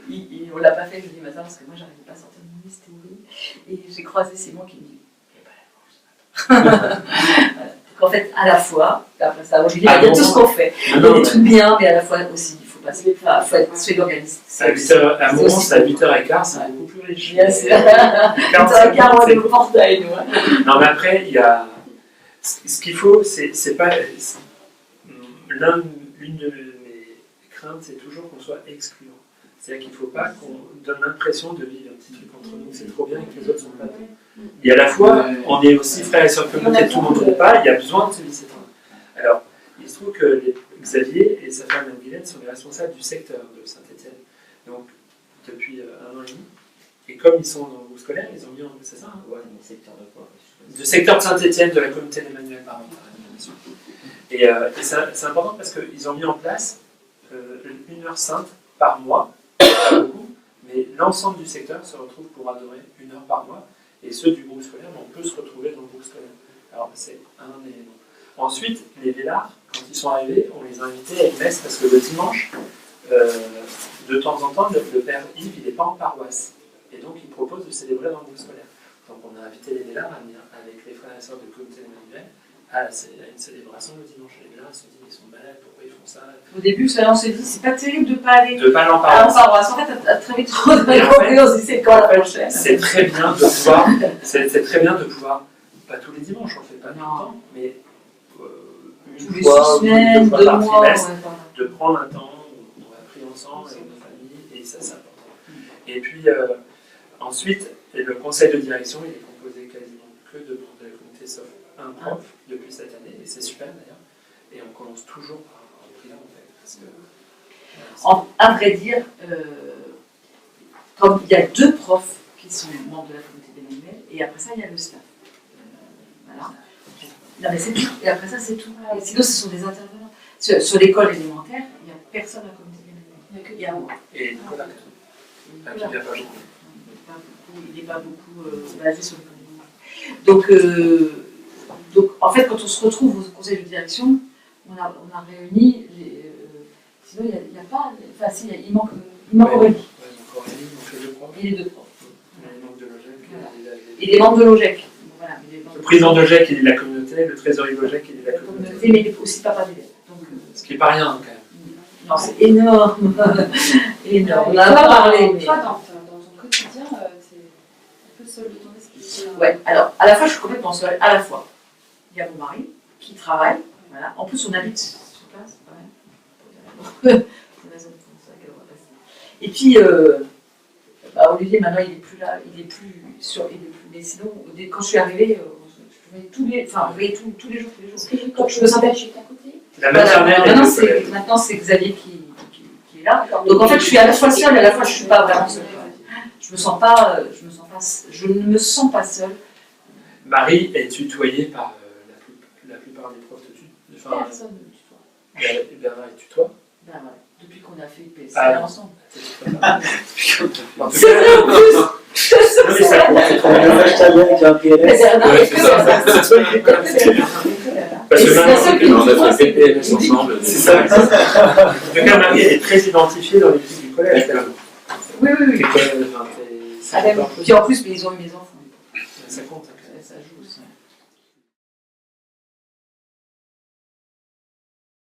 on ne l'a pas fait jeudi matin parce que moi j'arrivais pas à sortir de mon lit, c'était horrible. Et j'ai croisé Simon qui me dit il n'y a pas la louange ce matin. En fait, à la fois, après ça, il y a tout ce qu'on fait. Il y a des trucs bien, mais à la fois aussi, il faut être suédo-organiste.
À un moment, c'est à 8h15, c'est beaucoup plus riche.
8h15, on est au portail, nous.
Non, mais après, il y a. Ce qu'il faut, c'est pas. L'une de mes craintes, c'est toujours qu'on soit excluant. C'est-à-dire qu'il ne faut pas qu'on donne l'impression de vivre un petit truc entre nous, c'est trop bien et que les autres sont pas bien. Et à la fois, on est aussi frères et sœurs communautaires, tout le monde ne pas, il y a besoin de se laisser éteindre. Alors, il se trouve que Xavier et sa femme Anne-Guylaine sont les responsables du secteur de Saint-Étienne. Donc, depuis 1 an et demi. Et comme ils sont dans le groupe scolaire, ils ont mis en. C'est ça, hein?
Ouais, mais secteur de quoi?
Du secteur de Saint-Étienne, de la communauté d'Emmanuel, pardon. Et c'est important parce qu'ils ont mis en place une heure sainte par mois, pas beaucoup, mais l'ensemble du secteur se retrouve pour adorer 1 heure par mois, et ceux du groupe scolaire, on peut se retrouver dans le groupe scolaire. Alors c'est un élément. Ensuite, les Vélards, quand ils sont arrivés, on les a invités à une messe parce que le dimanche, de temps en temps, le père Yves, il n'est pas en paroisse, et donc il propose de célébrer dans le groupe scolaire. Donc on a invité les Vélards à venir avec les frères et sœurs de communauté d'Emmanuel à une célébration le dimanche. Les Vélards se disent ils sont malades, pourquoi ils font ça?
Au début, on s'est dit c'est pas terrible de ne pas aller
en
paroisse. En fait, très vite trop on s'est dit c'est quand la prochaine.
C'est très bien de pouvoir, c'est très bien de pouvoir, pas tous les dimanches, on ne fait pas tout le temps, mais une fois,
6 semaines, 2
par
mois,
trimestre, de prendre un temps où on va prier ensemble avec nos familles, et ça c'est important. Et puis ensuite, le conseil de direction, il est composé quasiment que de membres de la communauté, sauf un prof depuis cette année, et c'est super d'ailleurs. Et on commence toujours par en prière en fait. Parce que,
à vrai dire, comme il y a 2 profs qui sont membres de la communauté d'Emmanuel, et après ça, il y a le staff. Voilà. Non, mais c'est tout. Et après ça, c'est tout. Et sinon, ce sont des intervenants. Sur l'école élémentaire, il n'y a personne à la communauté d'Emmanuel. Il y a moi.
Et Nicolas, qui vient pas beaucoup.
Il n'est pas beaucoup basé sur l'école élémentaire. Donc, en fait, quand on se retrouve au conseil de direction, on a réuni sinon, il n'y a pas. Enfin, si, il manque Aurélie.
Aurélie, il manque les 2 profs.
Et les 2 profs.
Il manque de l'OGEC.
Voilà. Et les membres de l'OGEC. Voilà,
le président de l'OGEC, il est de la communauté, le trésorier de l'OGEC, il est de la communauté.
Mais il est aussi papa d'élève.
Ce qui n'est pas rien, quand même.
Non, c'est énorme. Énorme. On
en
a pas parlé.
Toi, dans ton quotidien, c'est un peu seul de ton esprit.
Ouais, alors, à la fois, je suis complètement seule. À la fois, il y a mon mari qui travaille. Voilà. En plus, on habite sur place. Et puis, Olivier, maintenant, il n'est plus là. Il n'est plus sur. Mais sinon, quand je suis arrivée, je voyais tous les jours.
Quand je me sentais chez à côté.
La maternelle.
Maintenant, c'est Xavier qui est là. Donc, en fait, je suis à la fois seule et à la fois, je ne suis pas vraiment seule. Je ne me sens pas seule.
Marie est tutoyée par la plupart des profs de tutoie.
Personne ne tutoie.
Bernard est tutoie.
Ben voilà. Depuis qu'on a fait PSL
Ah.
ensemble.
En tout
C'est
cas,
vrai en plus. Je te
non, mais ça compte, c'est trop bien.
avec un PLS.
Bernard
Ouais,
est
c'est
que
ça.
Bernard.
Parce
Et
que
c'est
Marie,
pour ça que
On a
dis-moi,
fait
c'est-
PPMS ensemble.
c'est ça. En tout cas, Marie, elle est très identifiée dans l'équipe du collège.
D'accord.
Oui, oui, oui.
Enfin, c'est
Ah, d'accord.
important.
Puis en plus, mais ils ont eu mes enfants.
Ça compte.